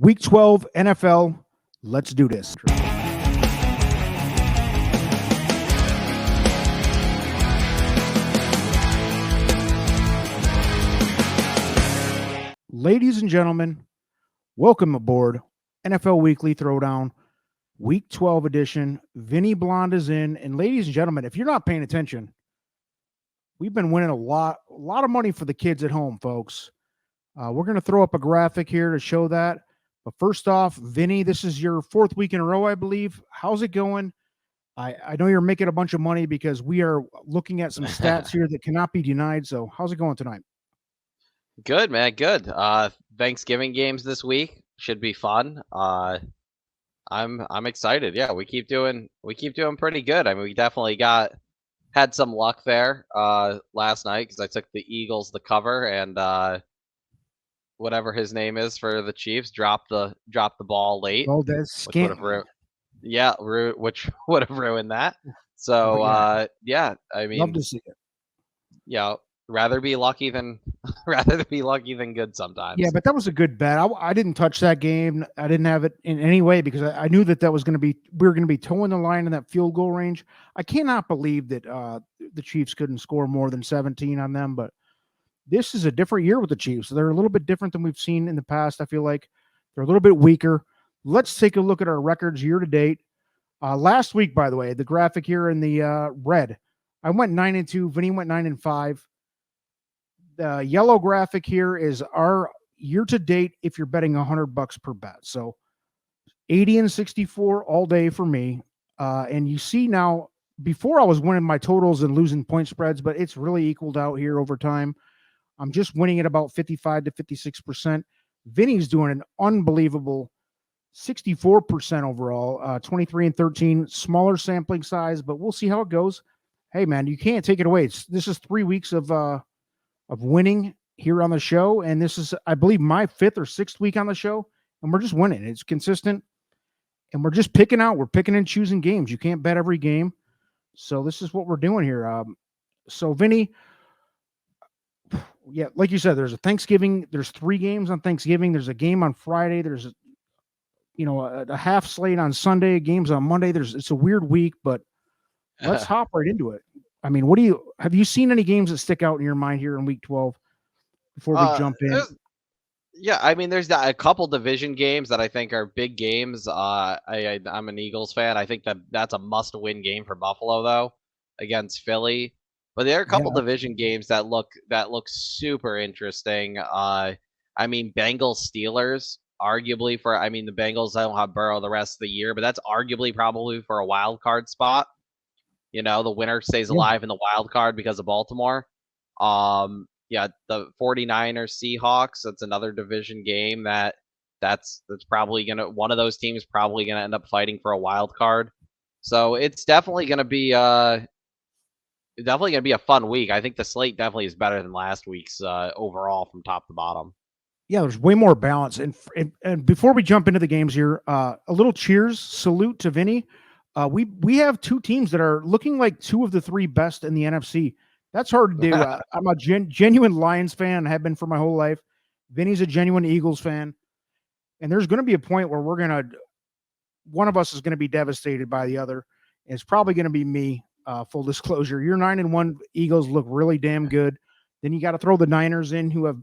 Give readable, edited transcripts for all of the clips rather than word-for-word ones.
Week 12 NFL. Let's do this. Ladies and gentlemen, welcome aboard NFL Weekly Throwdown, Week 12 edition. Vinny Blonde is in. And ladies and gentlemen, if you're not paying attention, we've been winning a lot of money for the kids at home, folks. We're going to throw up a graphic here to show that. But first off, Vinny, this is your fourth week in a row, I believe. How's it going? I know you're making a bunch of money because we are looking at some stats here that cannot be denied. So how's it going tonight? Good, man. Good. Thanksgiving games this week should be fun. I'm excited. Yeah, we keep doing pretty good. I mean, we definitely had some luck there last night because I took the Eagles the cover, and whatever his name is for the Chiefs dropped the ball late. Oh, that's which would have ruined that. So yeah, I mean, love to see it. Yeah, rather be lucky than good sometimes. Yeah, but that was a good bet. I didn't touch that game. I didn't have it in any way because I knew that was going to be, we were going to be towing the line in that field goal range. I cannot believe that the Chiefs couldn't score more than 17 on them, but this is a different year with the Chiefs. They're a little bit different than we've seen in the past. I feel like they're a little bit weaker. Let's take a look at our records year to date. Last week, by the way, the graphic here in the red, I went 9-2. Vinny went 9-5. The yellow graphic here is our year to date if you're betting $100 per bet. So 80-64 all day for me. And you see now, before I was winning my totals and losing point spreads, but it's really equaled out here over time. I'm just winning at about 55 to 56%. Vinny's doing an unbelievable 64% overall, 23-13, smaller sampling size, but we'll see how it goes. Hey, man, you can't take it away. This is 3 weeks of winning here on the show, and this is, I believe, my 5th or 6th week on the show, and we're just winning. It's consistent, and we're just picking and choosing games. You can't bet every game, so this is what we're doing here. So, Vinny, yeah, like you said, there's a Thanksgiving. There's 3 games on Thanksgiving. There's a game on Friday. There's a half slate on Sunday. Games on Monday. It's a weird week, but let's hop right into it. I mean, have you seen any games that stick out in your mind here in Week 12 before we jump in? Yeah, I mean, there's a couple division games that I think are big games. I'm an Eagles fan. I think that's a must-win game for Buffalo, though, against Philly. But there are a couple division games that look super interesting. I mean, Bengals Steelers, arguably the Bengals don't have Burrow the rest of the year, but that's arguably probably for a wild card spot. You know, the winner stays alive in the wild card because of Baltimore. The 49ers Seahawks, that's another division game that's probably one of those teams probably gonna end up fighting for a wild card. So it's definitely gonna be a fun week. I think the slate definitely is better than last week's overall from top to bottom. Yeah, there's way more balance. And before we jump into the games here, a little salute to Vinny. We have 2 teams that are looking like 2 of the 3 best in the NFC. That's hard to do. I'm a genuine Lions fan, have been for my whole life. Vinny's a genuine Eagles fan. And there's going to be a point where one of us is going to be devastated by the other. And it's probably going to be me, full disclosure. Your 9-1 Eagles look really damn good. Then you got to throw the Niners in, who have,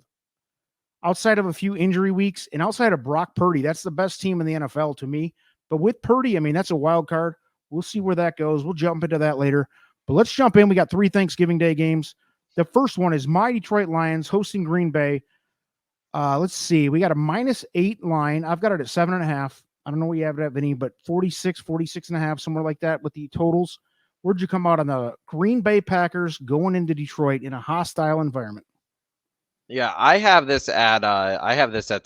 outside of a few injury weeks and outside of Brock Purdy, that's the best team in the NFL to me. But with Purdy, I mean, that's a wild card. We'll see where that goes. We'll jump into that later. But let's jump in. We got 3 Thanksgiving Day games. The first one is my Detroit Lions hosting Green Bay. Let's see. We got a -8 line. I've got it at 7.5. I don't know what you have it at, Vinny, but 46.5, somewhere like that with the totals. Where'd you come out on the Green Bay Packers going into Detroit in a hostile environment? Yeah, I have this at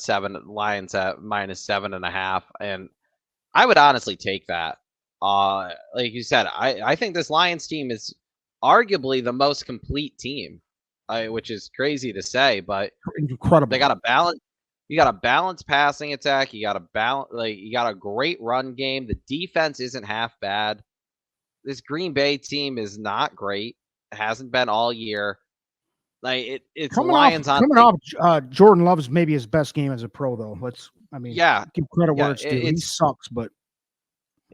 7, Lions at -7.5, and I would honestly take that. Like you said, I think this Lions team is arguably the most complete team, which is crazy to say, but incredible. They got a balance. You got a balanced passing attack. You got you got a great run game. The defense isn't half bad. This Green Bay team is not great. It hasn't been all year. Like it's coming Lions off Jordan Love's maybe his best game as a pro, though. I mean, Yeah, give credit where yeah, it's due. He it's sucks, but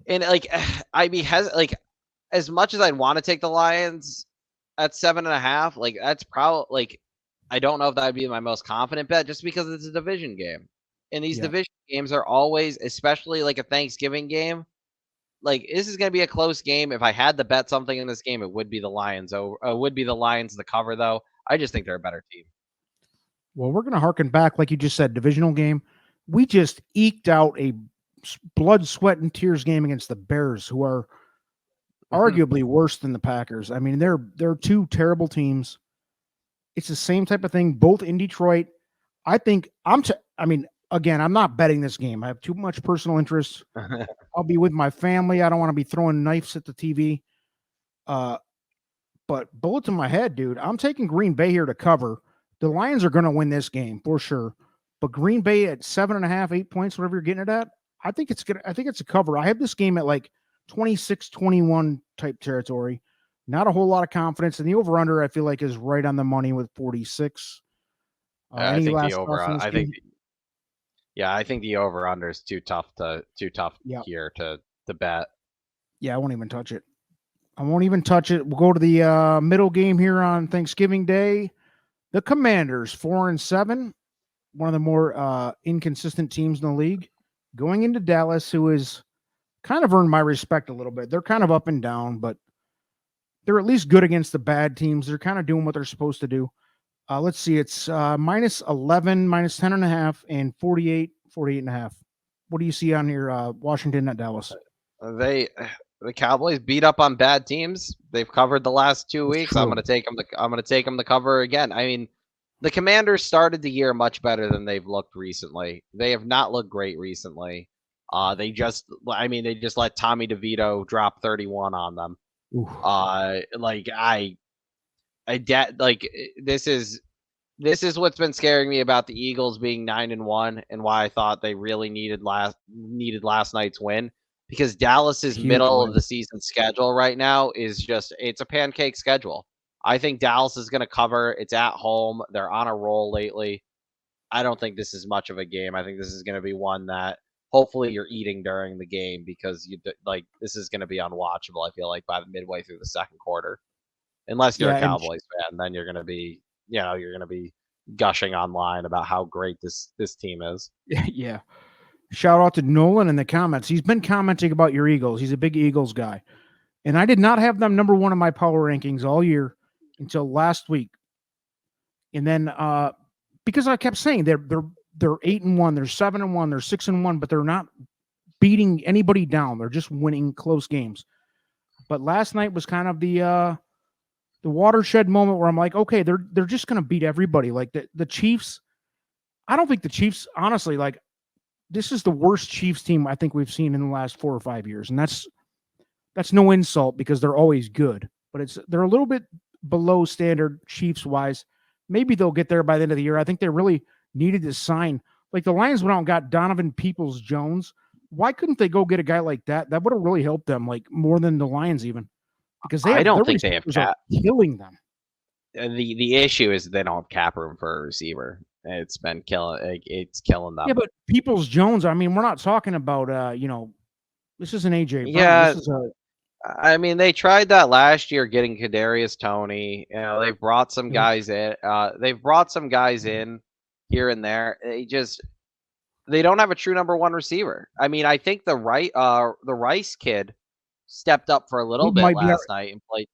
and like I mean, has like as much as I'd want to take the Lions at 7.5, like that's probably like I don't know if that would be my most confident bet just because it's a division game. And these yeah. division games are always, especially like a Thanksgiving game, like this is going to be a close game. If I had to bet something in this game, it would be the Lions over. Would be the Lions the cover though. I just think they're a better team. Well, we're going to harken back, like you just said, divisional game. We just eked out a blood, sweat, and tears game against the Bears, who are arguably worse than the Packers. I mean, they're two terrible teams. It's the same type of thing, both in Detroit. I think I mean, again, I'm not betting this game. I have too much personal interest. I'll be with my family. I don't want to be throwing knives at the TV. But bullet to my head, dude. I'm taking Green Bay here to cover. The Lions are going to win this game for sure. But Green Bay at 7.5, 8 points, whatever you're getting it at, I think it's a cover. I have this game at like 26-21 type territory. Not a whole lot of confidence. And the over-under, I feel like, is right on the money with 46. I think the over. I think. Yeah, I think the over/under is too tough here to bet. Yeah, I won't even touch it. We'll go to the middle game here on Thanksgiving Day. The Commanders, 4-7, one of the more inconsistent teams in the league, going into Dallas, who has kind of earned my respect a little bit. They're kind of up and down, but they're at least good against the bad teams. They're kind of doing what they're supposed to do. Let's see. It's -11, -10.5, and 48, 48.5. What do you see on here, Washington at Dallas? The Cowboys beat up on bad teams. They've covered the last 2 weeks. True. I'm going to take them to cover again. I mean, the Commanders started the year much better than they've looked recently. They have not looked great recently. They just let Tommy DeVito drop 31 on them. This is what's been scaring me about the Eagles being 9-1 and why I thought they really needed last night's win, because Dallas's middle of the season schedule right now is just, it's a pancake schedule. I think Dallas is going to cover. It's at home. They're on a roll lately. I don't think this is much of a game. I think this is going to be one that hopefully you're eating during the game, because this is going to be unwatchable, I feel like, by the midway through the second quarter. Unless you're a Cowboys fan, then you're going to be, gushing online about how great this team is. Yeah. Shout out to Nolan in the comments. He's been commenting about your Eagles. He's a big Eagles guy. And I did not have them number one in my power rankings all year until last week. And then because I kept saying they're 8-1, they're 7-1, they're 6-1, but they're not beating anybody down. They're just winning close games. But last night was kind of the watershed moment where I'm like, okay, they're just going to beat everybody. Like the Chiefs, I don't think the Chiefs, honestly, like, this is the worst Chiefs team I think we've seen in the last 4 or 5 years. And that's no insult, because they're always good, but they're a little bit below standard Chiefs wise. Maybe they'll get there by the end of the year. I think they really needed to sign, like the Lions went out and got Donovan Peoples-Jones. Why couldn't they go get a guy like that? That would have really helped them, like more than the Lions even, because I don't think they have cap. Killing them. The issue is they don't have cap room for a receiver. It's been killing. It's killing them. Yeah, but Peoples-Jones, I mean, we're not talking about this is an AJ Brown. Yeah, this is I mean, they tried that last year, getting Kadarius Toney. They've brought some guys in. They've brought some guys in here and there. They don't have a true number one receiver. I mean, I think the Rice kid stepped up for a little bit last night and played.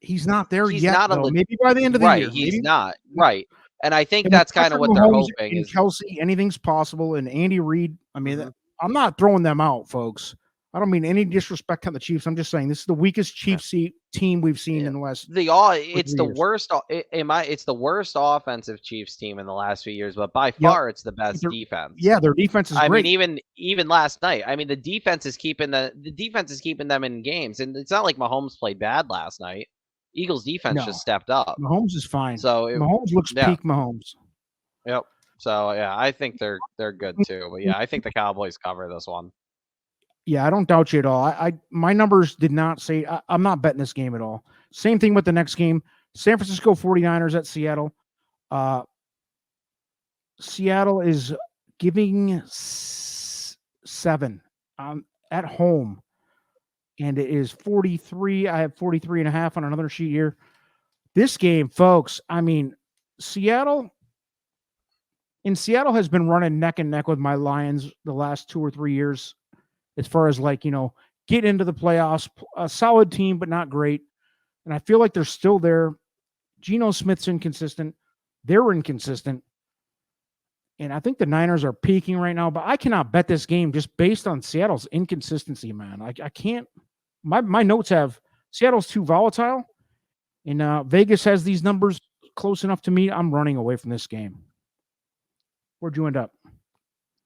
He's not there yet. Maybe by the end of the year. He's not right. And I think that's kind of what they're hoping is Kelsey. Anything's possible, and Andy Reid. I mean, I'm not throwing them out, folks. I don't mean any disrespect on the Chiefs. I'm just saying this is the weakest Chiefs team we've seen in the last. It's the worst. It's the worst offensive Chiefs team in the last few years, but by far it's the best defense. Yeah, their defense is great. I mean, even last night. I mean, the defense is keeping them in games, and it's not like Mahomes played bad last night. Eagles defense just stepped up. Mahomes is fine. So Mahomes looks peak Mahomes. Yep. So yeah, I think they're good too. But yeah, I think the Cowboys cover this one. Yeah, I don't doubt you at all. My numbers did not say I'm not betting this game at all. Same thing with the next game. San Francisco 49ers at Seattle. Seattle is giving 7 at home. And it is 43. I have 43.5 on another sheet here. This game, folks, I mean, Seattle has been running neck and neck with my Lions the last 2 or 3 years as far as get into the playoffs, a solid team, but not great. And I feel like they're still there. Geno Smith's inconsistent. They're inconsistent. And I think the Niners are peaking right now, but I cannot bet this game just based on Seattle's inconsistency, man. I can't. My notes have Seattle's too volatile, and Vegas has these numbers close enough to me. I'm running away from this game. Where'd you end up?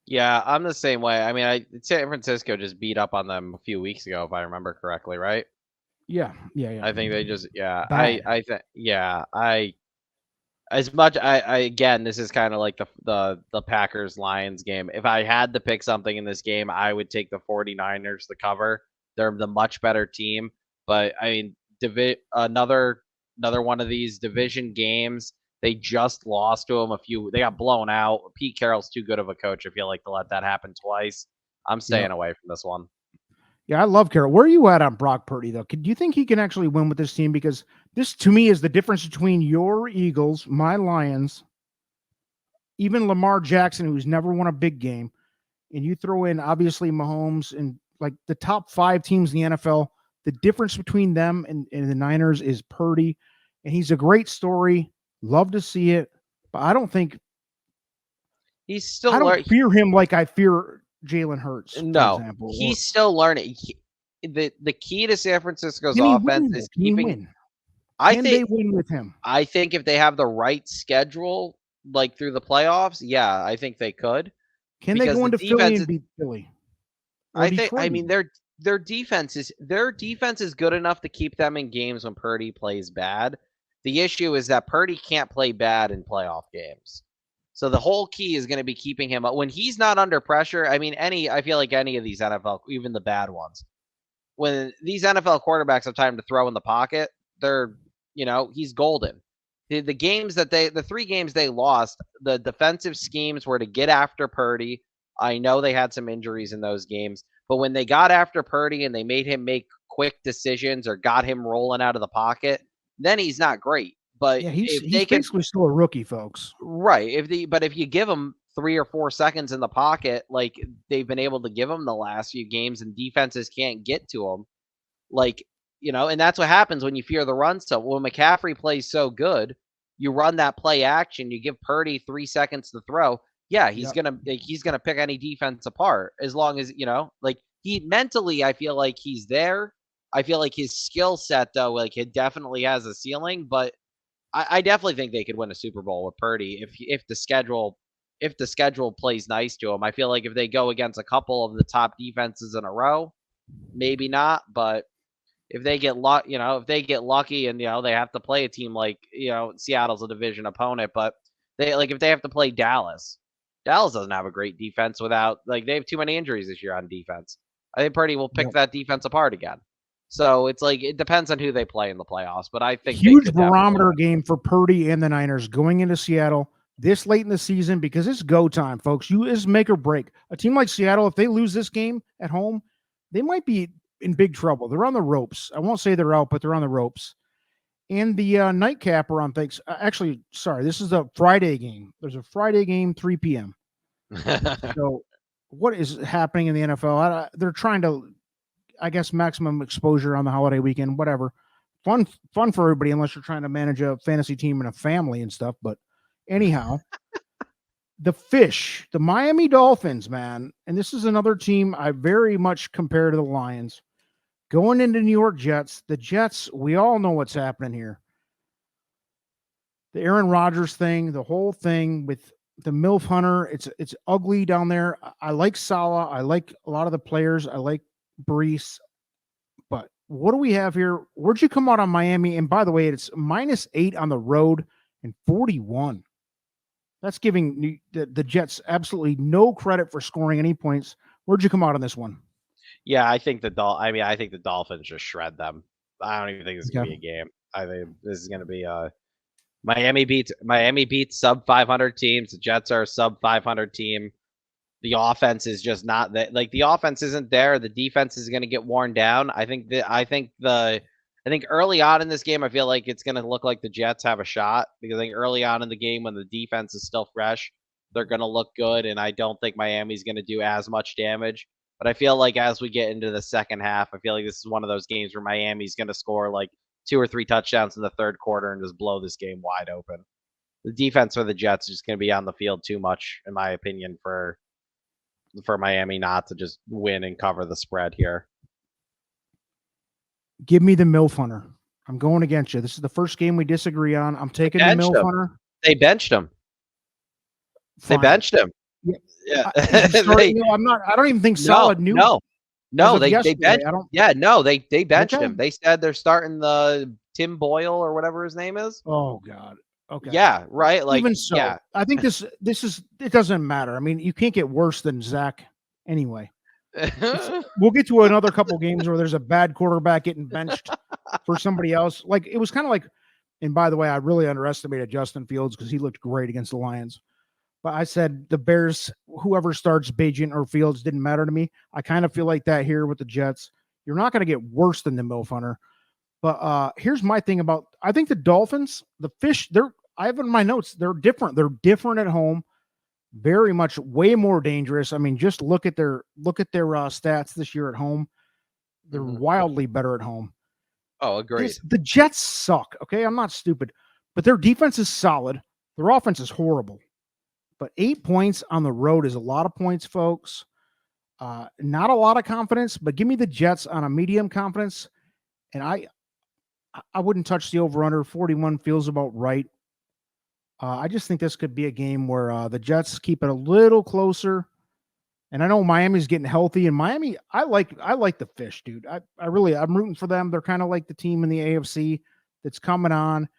Yeah, I'm the same way. I mean, San Francisco just beat up on them a few weeks ago, if I remember correctly, right? Yeah. I think they just, yeah. Bad. I think, yeah. As much, again, this is kind of like the Packers Lions game. If I had to pick something in this game, I would take the 49ers to cover. They're the much better team, but I mean, another one of these division games. They just lost to them they got blown out. Pete Carroll's too good of a coach, I feel like, to let that happen twice. I'm staying away from this one. Yeah, I love Carroll. Where are you at on Brock Purdy, though? Do you think he can actually win with this team? Because this, to me, is the difference between your Eagles, my Lions, even Lamar Jackson, who's never won a big game, and you throw in, obviously, Mahomes and like the top 5 teams in the NFL. The difference between them and the Niners is Purdy, and he's a great story. Love to see it, but I don't think he's still. I don't fear him like I fear Jalen Hurts. No, for example. He's still learning. The key to San Francisco's offense is keeping. Can they win with him? I think if they have the right schedule, like through the playoffs, yeah, I think they could. Can they go into Philly and beat Philly? I think. I mean, their defense is good enough to keep them in games when Purdy plays bad. The issue is that Purdy can't play bad in playoff games. So the whole key is going to be keeping him up when he's not under pressure. I mean, I feel like any of these NFL, even the bad ones, when these NFL quarterbacks have time to throw in the pocket, he's golden. The 3 games they lost, the defensive schemes were to get after Purdy. I know they had some injuries in those games, but when they got after Purdy and they made him make quick decisions or got him rolling out of the pocket, then he's not great. But yeah, he's basically still a rookie, folks. Right. But if you give him 3 or 4 seconds in the pocket, like they've been able to give him the last few games, and defenses can't get to him, and that's what happens when you fear the run. So when McCaffrey plays so good, you run that play action, you give Purdy 3 seconds to throw. Yeah, he's gonna pick any defense apart as long as he mentally. I feel like he's there. I feel like his skill set though, it definitely has a ceiling, but I definitely think they could win a Super Bowl with Purdy if the schedule plays nice to him. I feel like if they go against a couple of the top defenses in a row, maybe not. But if they get lucky and they have to play a team like Seattle's a division opponent, but if they have to play Dallas doesn't have a great defense without they have too many injuries this year on defense. I think Purdy will pick that defense apart again. So it's it depends on who they play in the playoffs, but I think huge barometer game for Purdy and the Niners going into Seattle this late in the season because it's go time, folks. It's make or break. A team like Seattle, if they lose this game at home, they might be in big trouble. They're on the ropes. I won't say they're out, but they're on the ropes. And the nightcapper on things. Actually, sorry, this is a Friday game. There's a Friday game, 3 p.m. So what is happening in the NFL? They're trying to, I guess, maximum exposure on the holiday weekend, whatever. Fun for everybody, unless you're trying to manage a fantasy team and a family and stuff. But anyhow, the Miami Dolphins, man, and this is another team I very much compare to the Lions. Going into New York Jets, the Jets, we all know what's happening here. The Aaron Rodgers thing, the whole thing with the MILF Hunter, it's ugly down there. I like Salah. I like a lot of the players. I like Brees, but what do we have here? Where'd you come out on Miami? And by the way, it's -8 on the road and 41. That's giving the Jets absolutely no credit for scoring any points. Where'd you come out on this one? Yeah, I think the Dolphins just shred them. I don't even think this is gonna be a game. I think this is gonna be Miami beats sub 500 teams. The Jets are a sub 500 team. the offense is just not that. Like the offense isn't there. The defense is going to get worn down. I think early on in this game, I feel like it's going to look like the Jets have a shot because I think early on in the game when the defense is still fresh, they're going to look good. And I don't think Miami's going to do as much damage. But I feel like as we get into the second half, I feel like this is one of those games where Miami's going to score like 2 or 3 touchdowns in the third quarter and just blow this game wide open. The defense for the Jets is just going to be on the field too much, in my opinion, for Miami not to just win and cover the spread here. Give me the MILF Hunter. I'm going against you. This is the first game we disagree on. I'm taking the MILF Hunter. They benched him. Fine. They benched him. Yeah. I'm not. I don't even think solid new. No, they benched. They benched him. They said they're starting the Tim Boyle or whatever his name is. Oh God. Okay. Yeah. Right. Like even so, yeah. I think this is. It doesn't matter. I mean, you can't get worse than Zach anyway. We'll get to another couple games where there's a bad quarterback getting benched for somebody else. Like it was kind of like. And by the way, I really underestimated Justin Fields because he looked great against the Lions. But I said the Bears, whoever starts Bagent or Fields didn't matter to me. I kind of feel like that here with the Jets. You're not going to get worse than the MILF Hunter. But here's my thing about, I think the Dolphins, the Fish, I have in my notes, they're different. They're different at home. Very much way more dangerous. I mean, just look at their stats this year at home. They're wildly better at home. Oh, agreed. The Jets suck. Okay. I'm not stupid, but their defense is solid. Their offense is horrible. But 8 points on the road is a lot of points, folks. Not a lot of confidence, but give me the Jets on a medium confidence. And I wouldn't touch the over-under. 41 feels about right. I just think this could be a game where the Jets keep it a little closer. And I know Miami's getting healthy. And Miami, I like the Fish, dude. I'm rooting for them. They're kind of like the team in the AFC that's coming on.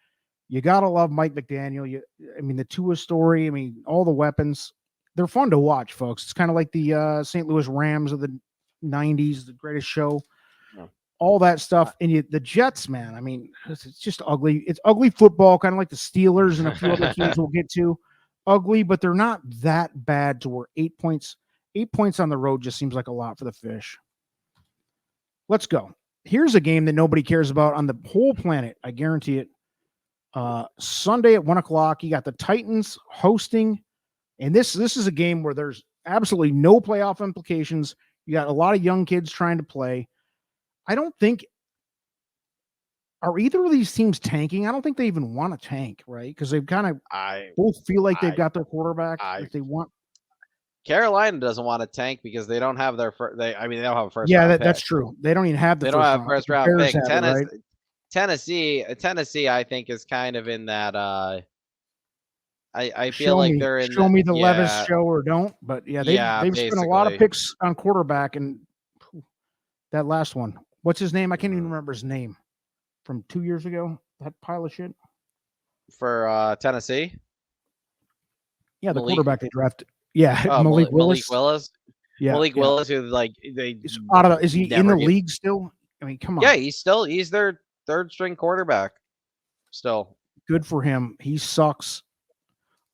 You got to love Mike McDaniel. The Tua story, all the weapons. They're fun to watch, folks. It's kind of like the St. Louis Rams of the 90s, the greatest show. Yeah. All that stuff. And the Jets, man, it's just ugly. It's ugly football, kind of like the Steelers and a few other teams we'll get to. Ugly, but they're not that bad to where 8 points on the road just seems like a lot for the Fish. Let's go. Here's a game that nobody cares about on the whole planet. I guarantee it. Sunday at 1:00, you got the Titans hosting, and this is a game where there's absolutely no playoff implications. You got a lot of young kids trying to play. I don't think are either of these teams tanking. I don't think they even want to tank, right? Because they've kind of both feel like they've got their quarterback if they want. Carolina doesn't want to tank because they don't have their first. They don't have a first. Yeah, that's true. They don't even have the. They don't have a first round pick. Tennessee, I think, is kind of in that. I feel like they're in. Show me the Levis show or don't. But they've spent a lot of picks on quarterback, and that last one. What's his name? I can't even remember his name from 2 years ago. That pile of shit for Tennessee. Yeah, the quarterback they drafted. Yeah, Malik Willis. Yeah, Malik Willis, who is he in the league still? Come on. Yeah, he's their third string quarterback still. Good for him. He sucks.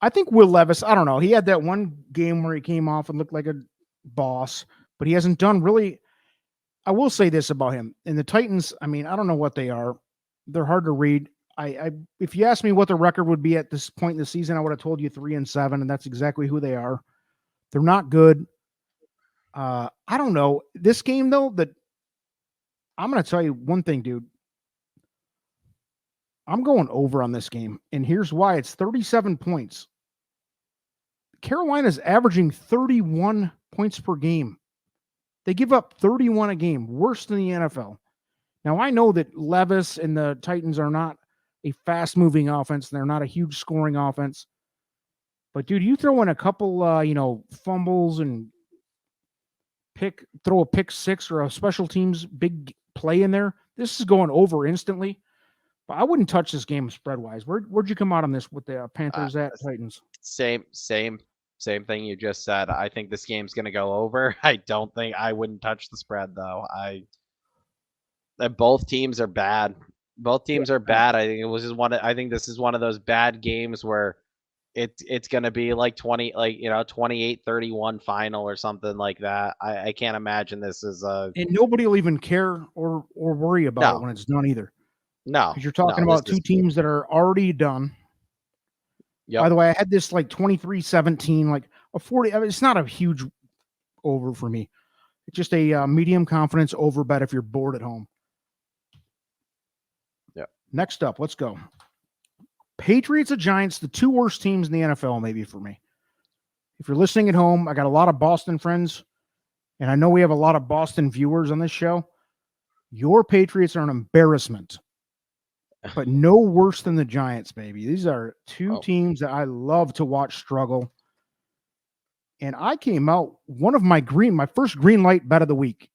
I think Will Levis, I don't know. He had that one game where he came off and looked like a boss, but he hasn't done really. I will say this about him. And the Titans, I don't know what they are. They're hard to read. If you asked me what the record would be at this point in the season, I would have told you 3-7, and that's exactly who they are. They're not good. I don't know. This game, though, I'm going to tell you one thing, dude. I'm going over on this game, and here's why. It's 37 points. Carolina's averaging 31 points per game. They give up 31 a game, worse than the NFL. Now, I know that Levis and the Titans are not a fast-moving offense, and they're not a huge scoring offense. But, dude, you throw in a couple, fumbles and throw a pick six or a special teams big play in there, this is going over instantly. But I wouldn't touch this game spread-wise. Where'd you come out on this with the Panthers at Titans? Same thing you just said. I think this game's going to go over. I wouldn't touch the spread, though. Both teams are bad. Both teams are bad. I think this is one of those bad games where it's going to be like 28-31 final or something like that. I can't imagine this is a And nobody will even care or worry about it when it's done either. No. Because you're talking This about two teams that are already done. By the way, I had this like 23-17, like a 40. I mean, it's not a huge over for me. It's just a medium confidence over bet if you're bored at home. Yeah. Next up, let's go. Patriots and Giants, the two worst teams in the NFL, maybe for me. If you're listening at home, I got a lot of Boston friends, and I know we have a lot of Boston viewers on this show. Your Patriots are an embarrassment, but no worse than the Giants, baby. These are two teams that I love to watch struggle. And I came out my first green light bet of the week.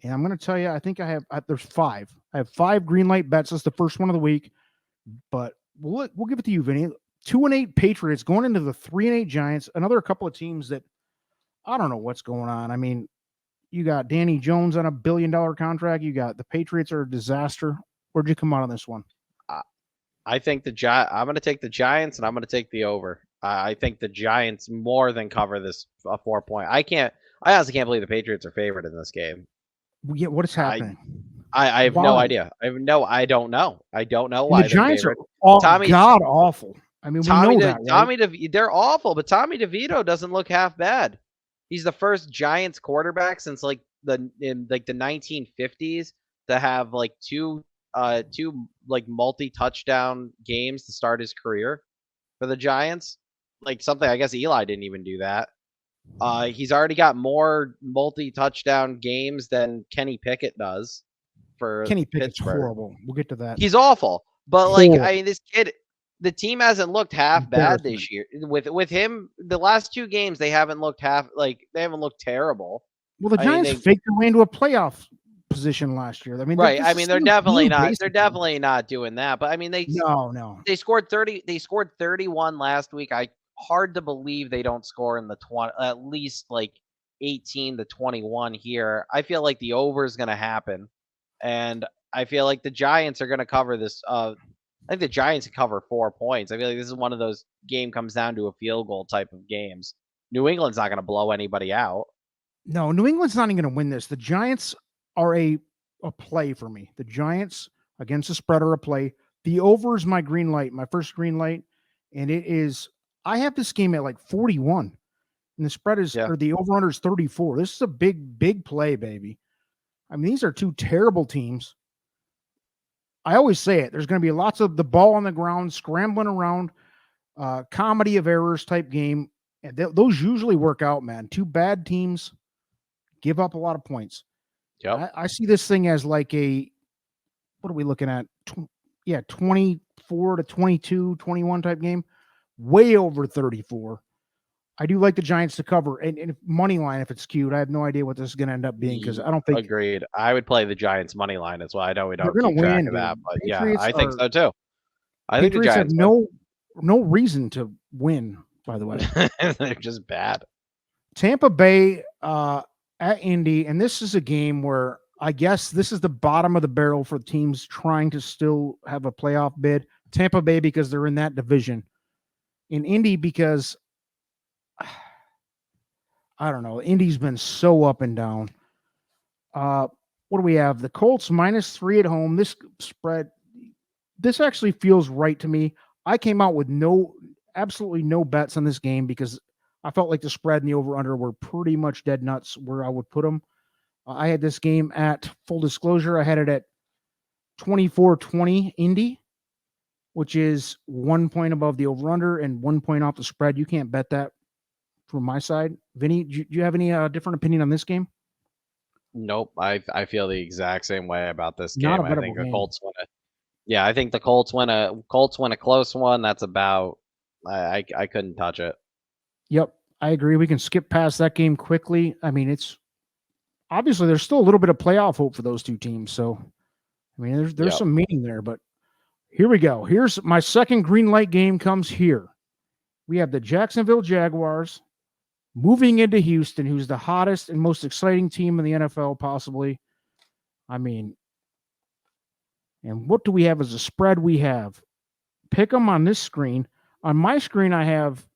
And I'm going to tell you, I think there's 5. I have 5 green light bets. That's the first one of the week. But we'll give it to you, Vinny. 2-8 Patriots going into the 3-8 Giants. Another couple of teams that I don't know what's going on. I mean, you got Danny Jones on $1 billion contract. You got the Patriots are a disaster. Where'd you come out on this one? I think I'm going to take the Giants, and I'm going to take the over. I think the Giants more than cover this 4-point. I honestly can't believe the Patriots are favored in this game. Yeah, what is happening? I have no idea. I don't know. I don't know why the Giants are god awful. I mean, we know that, right? They're awful, but Tommy DeVito doesn't look half bad. He's the first Giants quarterback since like the 1950s to have like two like multi-touchdown games to start his career for the Giants. Like something I guess Eli didn't even do that. He's already got more multi-touchdown games than Kenny Pickett does for Kenny Pickett's Pittsburgh. horrible. We'll get to that. He's awful. But like I mean, this kid, the team hasn't looked half bad this year. With him, the last 2 games they haven't looked terrible. Well, the Giants faked their way into a playoff position last year. I mean, right. I mean, they're definitely not. They're definitely not doing that. But I mean, they scored 30. They scored 31 last week. Hard to believe they don't score in the 20, at least like 18 to 21 here. I feel like the over is going to happen, and I feel like the Giants are going to cover this. I think the Giants can cover 4 points. I feel like this is one of those game comes down to a field goal type of games. New England's not going to blow anybody out. No, New England's not even going to win this. The Giants are a play for me. The Giants against the spread are a play. The over is my green light, my first green light, and it is. I have this game at like 41, and the spread is or the over under is 34. This is a big play, baby. I mean, these are two terrible teams. I always say it. There's going to be lots of the ball on the ground, scrambling around, comedy of errors type game. And those usually work out, man. Two bad teams give up a lot of points. Yep. I see this thing as like what are we looking at? 24 to 22, 21 type game. Way over 34. I do like the Giants to cover. And money line, if it's skewed, I have no idea what this is going to end up being because I don't think. Agreed. I would play the Giants money line. That's why I know we don't keep track of that. But Patriots I think so too. I think the Patriots Giants have no reason to win, by the way. They're just bad. Tampa Bay at Indy, and this is a game where I guess this is the bottom of the barrel for teams trying to still have a playoff bid. Tampa Bay because they're in that division. In Indy because I don't know. Indy's been so up and down. What do we have? The Colts -3 at home. This spread, this actually feels right to me. I came out with absolutely no bets on this game because I felt like the spread and the over-under were pretty much dead nuts where I would put them. I had this game at, full disclosure, I had it at 24-20 Indy, which is 1 point above the over-under and 1 point off the spread. You can't bet that from my side. Vinny, do you have any different opinion on this game? Nope. I feel the exact same way about this game. Not a I think the game. Colts win it. Yeah, I think the Colts win a close one. That's about I couldn't touch it. Yep, I agree. We can skip past that game quickly. I mean, it's obviously there's still a little bit of playoff hope for those two teams. So, I mean, there's some meaning there, but here we go. Here's my second green light game comes here. We have the Jacksonville Jaguars moving into Houston, who's the hottest and most exciting team in the NFL, possibly. I mean, and what do we have as a spread? We have pick 'em on this screen. On my screen, I have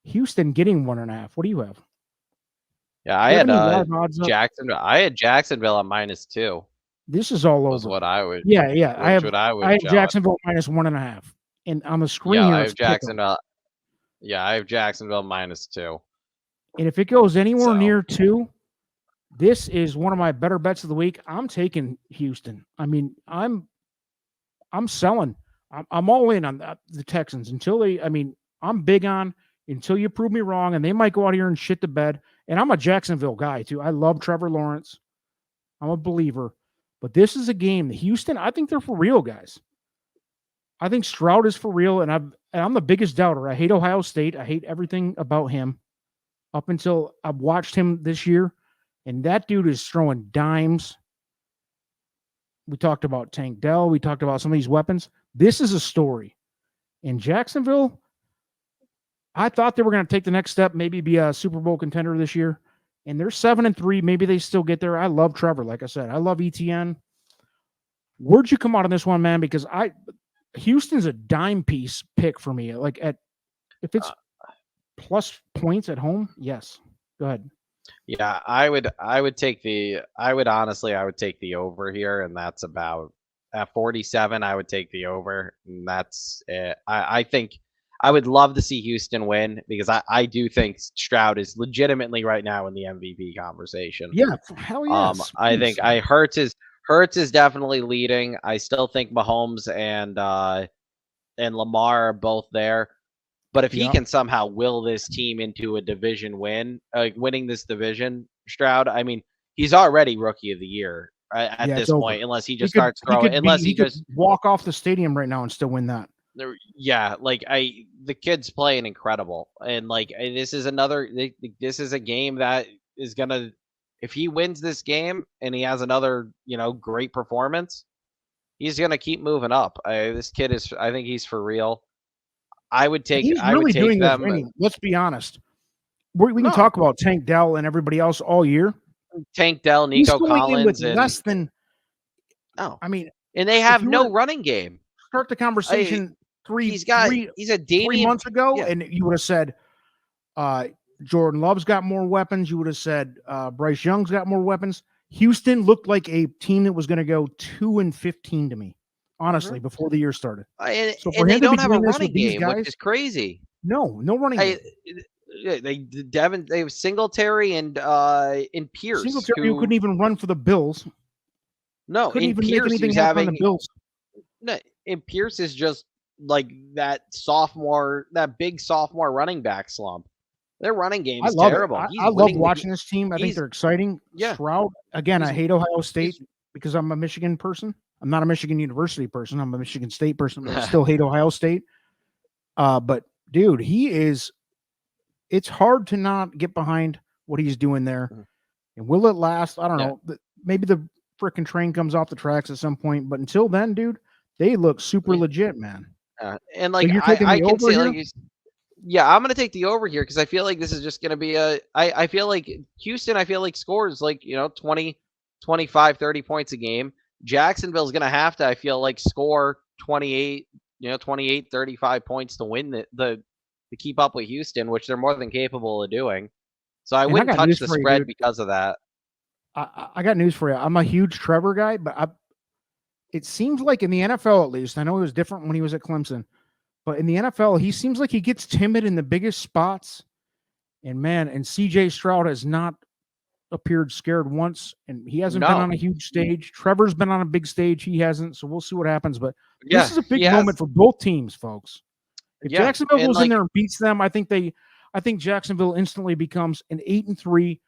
Houston getting 1.5. What do you have? Yeah, I Do you have had any live odds up? Jacksonville. I had Jacksonville at -2. This is all Was over. what I would. Yeah. I have What show it. Jacksonville -1.5. And on the screen Yeah, here, I it's have pick 'em. Jacksonville. Yeah, I have Jacksonville -2. And if it goes anywhere So near 2, this is one of my better bets of the week. I'm taking Houston. I mean, I'm selling. I'm all in on the Texans until they. I mean, I'm big on until you prove me wrong, and they might go out here and shit the bed. And I'm a Jacksonville guy too. I love Trevor Lawrence. I'm a believer. But this is a game. Houston, I think they're for real, guys. I think Stroud is for real, and I'm the biggest doubter. I hate Ohio State. I hate everything about him up until I've watched him this year, and that dude is throwing dimes. We talked about Tank Dell. We talked about some of these weapons. This is a story. In Jacksonville, I thought they were going to take the next step, maybe be a Super Bowl contender this year. And they're 7-3. Maybe they still get there. I love Trevor. Like I said, I love ETN. Where'd you come out on this one, man? Because Houston's a dime piece pick for me. Like if it's plus points at home, yes. Go ahead. yeah, I would take the over here, and that's about at 47. I would take the over, and that's it. I think I would love to see Houston win because I do think Stroud is legitimately right now in the MVP conversation. Yeah, hell yes. I think Hurts is definitely leading. I still think Mahomes and Lamar are both there. But if he can somehow will this team into a division win, winning this division, Stroud, I mean, he's already rookie of the year at this point, unless he just starts throwing. Unless he just walk off the stadium right now and still win that. Yeah, like the kid's playing incredible, and like this is a game that is gonna, if he wins this game and he has another great performance, he's gonna keep moving up. This kid is, I think he's for real. I would take them. Let's be honest. We can talk about Tank Dell and everybody else all year. Tank Dell, Nico Collins, and less than. Oh, I mean, and they have no running game. Start the conversation. He's a Damian 3 months ago, and you would have said Jordan Love's got more weapons. You would have said Bryce Young's got more weapons. Houston looked like a team that was going to go 2-15 to me, honestly, before the year started. And they don't have a running game, which is crazy. No running game. They have Singletary and Pierce. Singletary who couldn't even run for the Bills. No, couldn't even Pierce, make anything happen on the Bills. No, and Pierce is just like that big sophomore running back slump. Their running game is terrible. I love watching this team. I think they're exciting. Yeah. Stroud, again, I hate Ohio State because I'm a Michigan person. I'm not a Michigan University person. I'm a Michigan State person, but I still hate Ohio State. But dude, it's hard to not get behind what he's doing there. And will it last? I don't know. Maybe the freaking train comes off the tracks at some point, but until then, dude, they look super legit, man. And like, so I can say, like, I'm going to take the over here because I feel like this is just going to be I feel like Houston, scores like, 20, 25, 30 points a game. Jacksonville's going to have to, I feel like, score 28, 35 points to win to keep up with Houston, which they're more than capable of doing. So I wouldn't touch the spread because of that. I got news for you. I'm a huge Trevor guy, but it seems like in the NFL, at least, I know it was different when he was at Clemson, but in the NFL, he seems like he gets timid in the biggest spots. And CJ Stroud has not appeared scared once, and he hasn't been on a huge stage. Trevor's been on a big stage. He hasn't, so we'll see what happens. But this is a big moment for both teams, folks. If Jacksonville goes in there and beats them, I think Jacksonville instantly becomes an 8-3.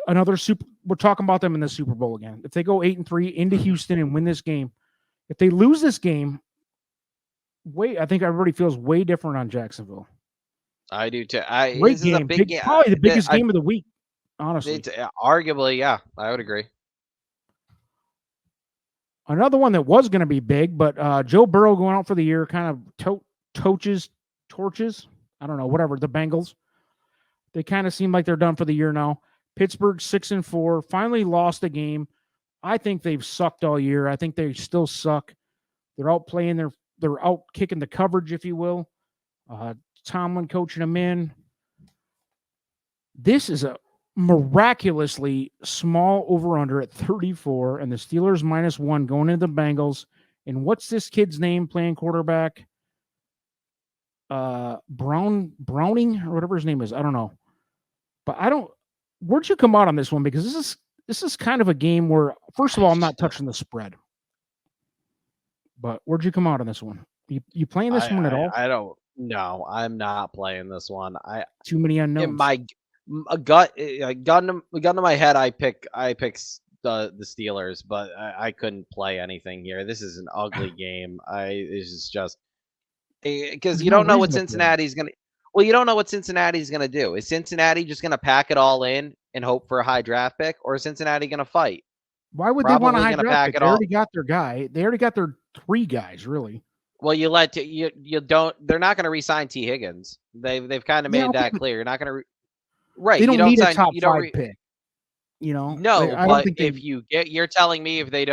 Another super. We're talking about them in the Super Bowl again. If they go 8-3 into Houston and win this game, if they lose this game, I think everybody feels way different on Jacksonville. I do too. Great game, probably the biggest game of the week. Honestly, arguably, yeah, I would agree. Another one that was going to be big, but Joe Burrow going out for the year kind of torches. I don't know, whatever. The Bengals, they kind of seem like they're done for the year now. Pittsburgh 6-4, finally lost a game. I think they've sucked all year. I think they still suck. They're out playing they're out kicking the coverage, if you will. Tomlin coaching them in. This is a miraculously small over-under at 34, and the Steelers -1 going into the Bengals. And what's this kid's name playing quarterback? Browning or whatever his name is. I don't know. But where'd you come out on this one? Because this is kind of a game where, first of all, I'm not touching the spread. But where'd you come out on this one? You playing this one at all? I don't. No, I'm not playing this one. Too many unknowns. In my gun to my head, I pick the Steelers, but I couldn't play anything here. This is an ugly game. This is just because you don't know what Cincinnati's gonna. Well, you don't know what Cincinnati's gonna do. Is Cincinnati just gonna pack it all in and hope for a high draft pick, or is Cincinnati gonna fight? Why would they want a high draft pick? They already got their guy. They already got their 3 guys, really. Well, you don't. They're not going to re-sign T. Higgins. They've kind of made that clear. You're not going to. Right. They don't need a top 5 pick. You know. No, but if you're telling me if they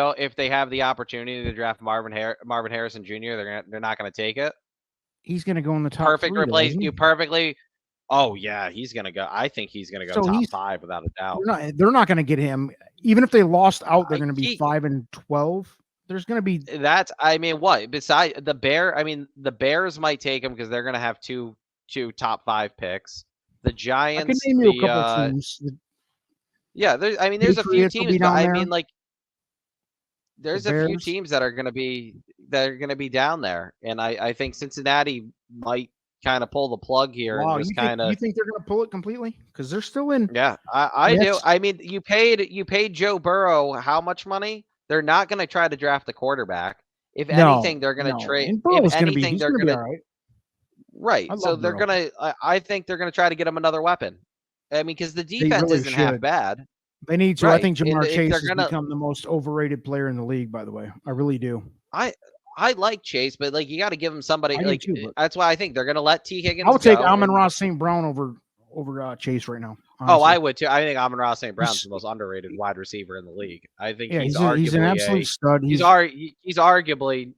have the opportunity to draft Marvin Harrison Jr., they're not going to take it. He's going to go in the top. Perfect replace you perfectly. Oh yeah, he's going to go. I think he's going to go top 5 without a doubt. They're not going to get him. Even if they lost out, they're going to be 5-12. There's going to be what besides the the Bears might take him because they're going to have two top 5 picks. The Giants. I can name you a couple teams. Yeah, there's a few teams, but there's a few teams that are going to be down there, and I think Cincinnati might kind of pull the plug here. Wow, and you think they're going to pull it completely because they're still in? Yeah, I do. You paid Joe Burrow how much money? They're not going to try to draft a quarterback. If anything, they're going to trade. If anything, they're going to. Right. Right. So they're going to. I think they're going to try to get him another weapon. Because the defense isn't half bad. They need to. Right. I think Jamar Chase has become the most overrated player in the league. By the way, I really do. I like Chase, but you got to give him somebody. That's why I think they're going to let T. Higgins. I would take Amon-Ra St. Brown over Chase right now. Honestly. Oh, I would too. I think Amon-Ra St. Brown's the most underrated wide receiver in the league. I think he's an absolute stud. He's arguably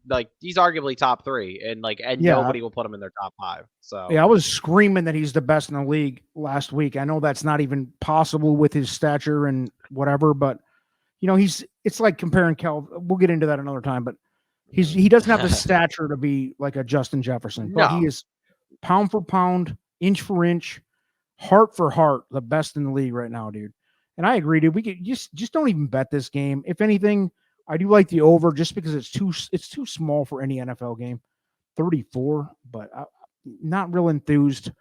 top 3, and nobody will put him in their top 5. So I was screaming that he's the best in the league last week. I know that's not even possible with his stature and whatever, but it's like comparing Cal. We'll get into that another time, but he doesn't have the stature to be like a Justin Jefferson, but he is pound for pound, inch for inch, heart for heart, the best in the league right now, dude. And I agree, dude. We could just don't even bet this game. If anything, I do like the over just because it's too small for any NFL game. 34, but I'm not real enthused.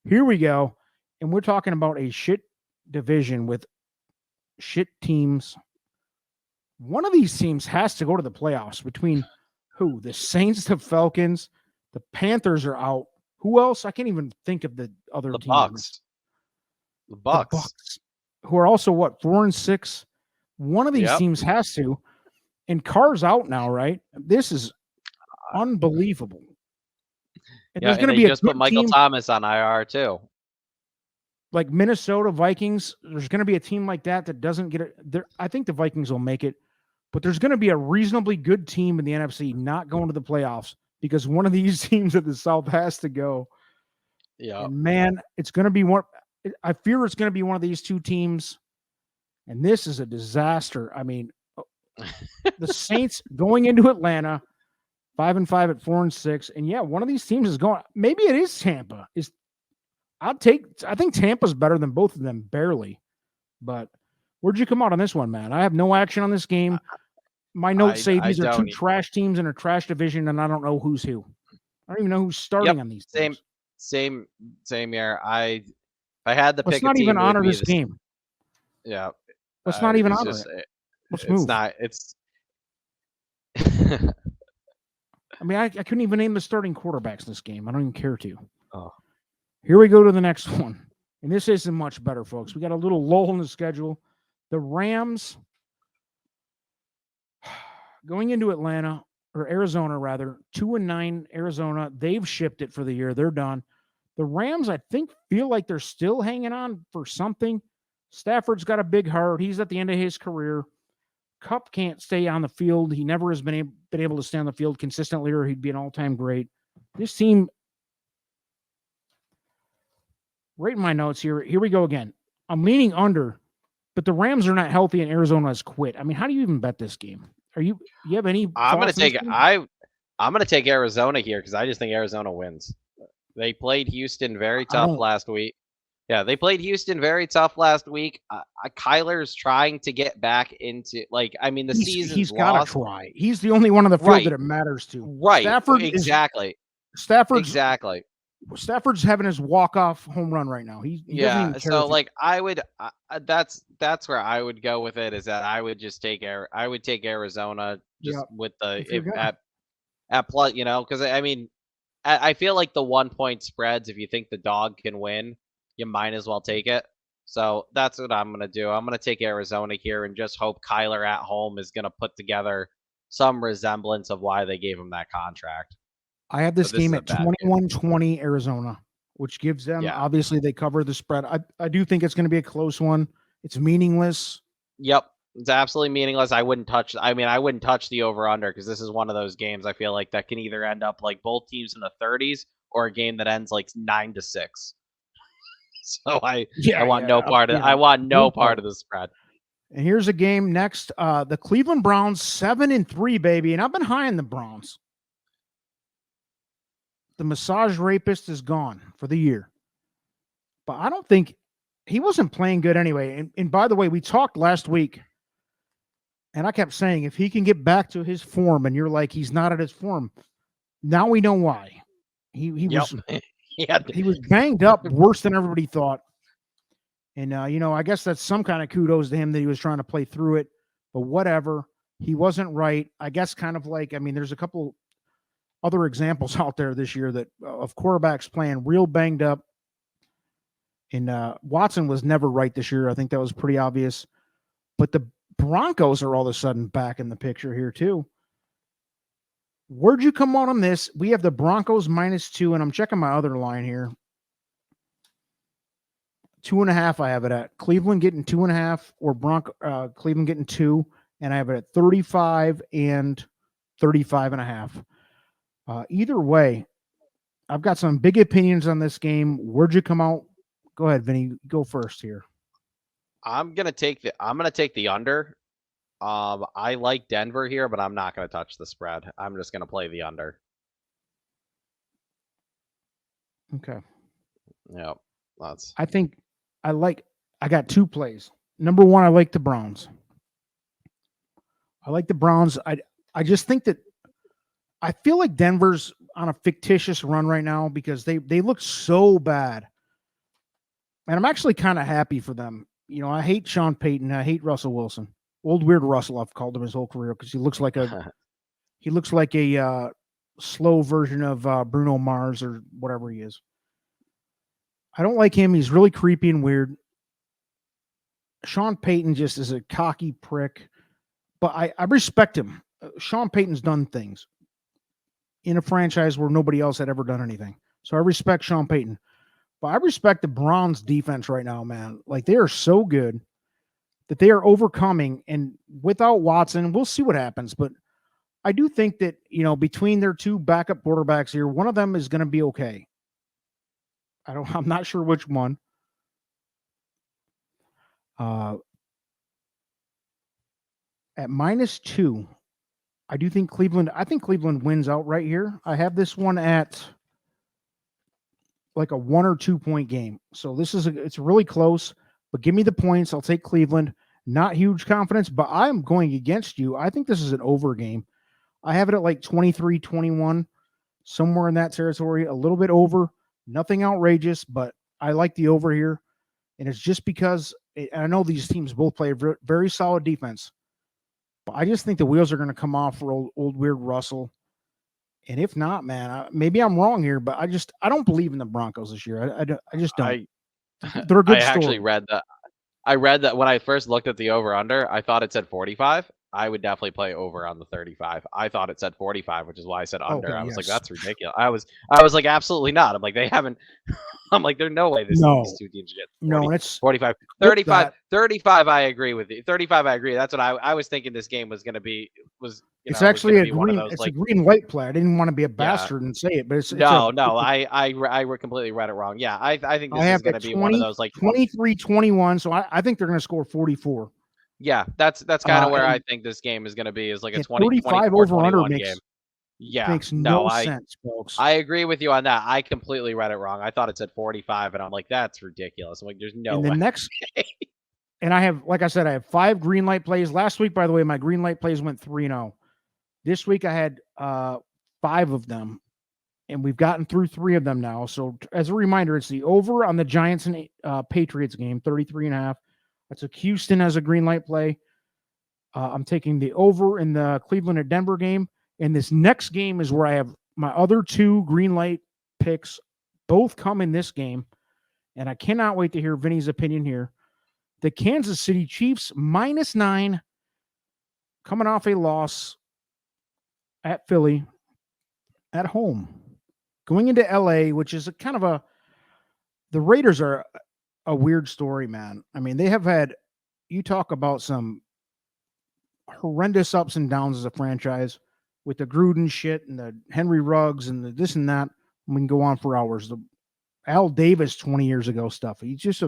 Here we go, and we're talking about a shit division with shit teams. One of these teams has to go to the playoffs. Between who? The Saints, the Falcons, the Panthers are out. Who else? I can't even think of the other teams. Bucks. The Bucks, who are also 4-6. One of these teams has to. And Carr's out now, right? This is unbelievable. And there's going to be just put Michael Thomas on IR too. Like Minnesota Vikings, there's going to be a team like that doesn't get it. I think the Vikings will make it, but there's going to be a reasonably good team in the NFC not going to the playoffs because one of these teams at the South has to go. Yeah, and man, it's going to be one. I fear it's going to be one of these two teams, and this is a disaster. The Saints going into Atlanta, 5-5 at 4-6, and one of these teams is going. Maybe it is Tampa. I think Tampa's better than both of them, barely. But where'd you come out on this one, man? I have no action on this game. My notes say these are two trash teams in a trash division, and I don't know who's who. I don't even know who's starting on these teams. Same here. I had the pick. Let's not even honor this game. Yeah. Let's not even honor it. Let's move. It's I couldn't even name the starting quarterbacks in this game. I don't even care to. Oh. Here we go to the next one. And this isn't much better, folks. We got a little lull in the schedule. The Rams going into Atlanta, or Arizona rather, 2-9 Arizona. They've shipped it for the year. They're done. The Rams, I think, feel like they're still hanging on for something. Stafford's got a big heart. He's at the end of his career. Kupp can't stay on the field. He never has been able to stay on the field consistently, or he'd be an all-time great. This team, right in my notes here. Here we go again. I'm leaning under, but the Rams are not healthy and Arizona has quit. I mean, how do you even bet this game? You have any? I'm gonna take Arizona here because I just think Arizona wins. They played Houston very tough last week. Yeah, they played Houston very tough last week. Kyler's trying to get back into the season's he's got to try. He's the only one on the field that it matters to. Right. Stafford's having his walk-off home run right now. He doesn't even care. So I would that's where I would go with it, is that I would just take Arizona with the at plus, because I feel like the 1 point spreads, if you think the dog can win, you might as well take it. So that's what I'm going to do. I'm going to take Arizona here and just hope Kyler at home is going to put together some resemblance of why they gave him that contract. I have this game at 21-20 Arizona, which gives them, obviously they cover the spread. I do think it's going to be a close one. It's meaningless. Yep. It's absolutely meaningless. I wouldn't touch the over-under, because this is one of those games I feel like that can either end up like both teams in the 30s or a game that ends like 9-6. So I want no part of the spread. And here's a game next. The Cleveland Browns 7-3, baby. And I've been high on the Browns. The massage rapist is gone for the year. But I don't think he wasn't playing good anyway. And by the way, we talked last week, and I kept saying if he can get back to his form, and you're like, he's not at his form. Now we know why. He was banged up worse than everybody thought. And, I guess that's some kind of kudos to him that he was trying to play through it. But whatever. He wasn't right. I guess kind of there's a couple other examples out there this year of quarterbacks playing real banged up. And Watson was never right this year. I think that was pretty obvious. But the Broncos are all of a sudden back in the picture here too. Where'd you come on this? We have the Broncos -2, and I'm checking my other line here. 2.5, I have it at. Cleveland getting 2.5, or Cleveland getting 2, and I have it at 35 and 35.5. Either way, I've got some big opinions on this game. Where'd you come out? Go ahead, Vinny. Go first here. I'm gonna take the under. I like Denver here, but I'm not gonna touch the spread. I'm just gonna play the under. Okay. Yep. I got two plays. Number one, I like the Browns. I just think that I feel like Denver's on a fictitious run right now because they look so bad. And I'm actually kind of happy for them. I hate Sean Payton. I hate Russell Wilson. Old Weird Russell, I've called him his whole career because he looks like a slow version of Bruno Mars or whatever he is. I don't like him. He's really creepy and weird. Sean Payton just is a cocky prick, but I respect him. Sean Payton's done things in a franchise where nobody else had ever done anything. So I respect Sean Payton. But I respect the Browns defense right now, man. They are so good that they are overcoming, and without Watson, we'll see what happens. But I do think that, between their two backup quarterbacks here, one of them is going to be okay. I'm not sure which one. At -2, I do think Cleveland wins out right here. I have this one at like a 1 or 2 point game. So it's really close, but give me the points. I'll take Cleveland. Not huge confidence, but I am going against you. I think this is an over game. I have it at like 23-21, somewhere in that territory, a little bit over, nothing outrageous, but I like the over here. And it's just because I know these teams both play a very solid defense, but I just think the wheels are going to come off for old Weird Russell. And if not, man, maybe I'm wrong here, but I don't believe in the Broncos this year. I just don't. They're a good story. I read that when I first looked at the over-under, I thought it said 45. I would definitely play over on the 35. I thought it said 45, which is why I said under. Okay, I was like, yes. that's ridiculous. I was like, absolutely not. I'm like, they haven't. I'm like, there's no way these No, two teams get no, 40, and it's 45, with 35, that. 35. I agree with you. 35. I agree. That's what I was thinking. This game was going to be was It's was going actually to a be one of green. those It's a like green light play. I didn't want to be a yeah. bastard and say it, but it's a. No, no, I completely read it wrong. Yeah, I think I this is have going it to be one of those like 23, 21. So I think they're going to score 44. yeah, that's kind of where I And think this game is going to be is like a yeah, 20, 35 24, over under 21 game. Yeah, makes no, no sense, folks. I agree with you on that. I completely read it wrong. I thought it said 45, and I'm like, that's ridiculous. I'm like, there's no And the way. next, and I have, like I said, I have 5 green light plays. Last week, by the way, my green light plays went 3-0. This week I had 5 of them, and we've gotten through 3 of them now. So as a reminder, it's the over on the Giants and Patriots game, 33.5. That's a Houston as a green light play. I'm taking the over in the Cleveland at Denver game. And this next game is where I have my other 2 green light picks. Both come in this game. And I cannot wait to hear Vinny's opinion here. The Kansas City Chiefs -9, coming off a loss at Philly at home. Going into LA, which is the Raiders are a weird story, man. I mean, they have had, you talk about some horrendous ups and downs as a franchise with the Gruden shit and the Henry Ruggs and the this and that. We can go on for hours. The Al Davis 20 years ago stuff. He's just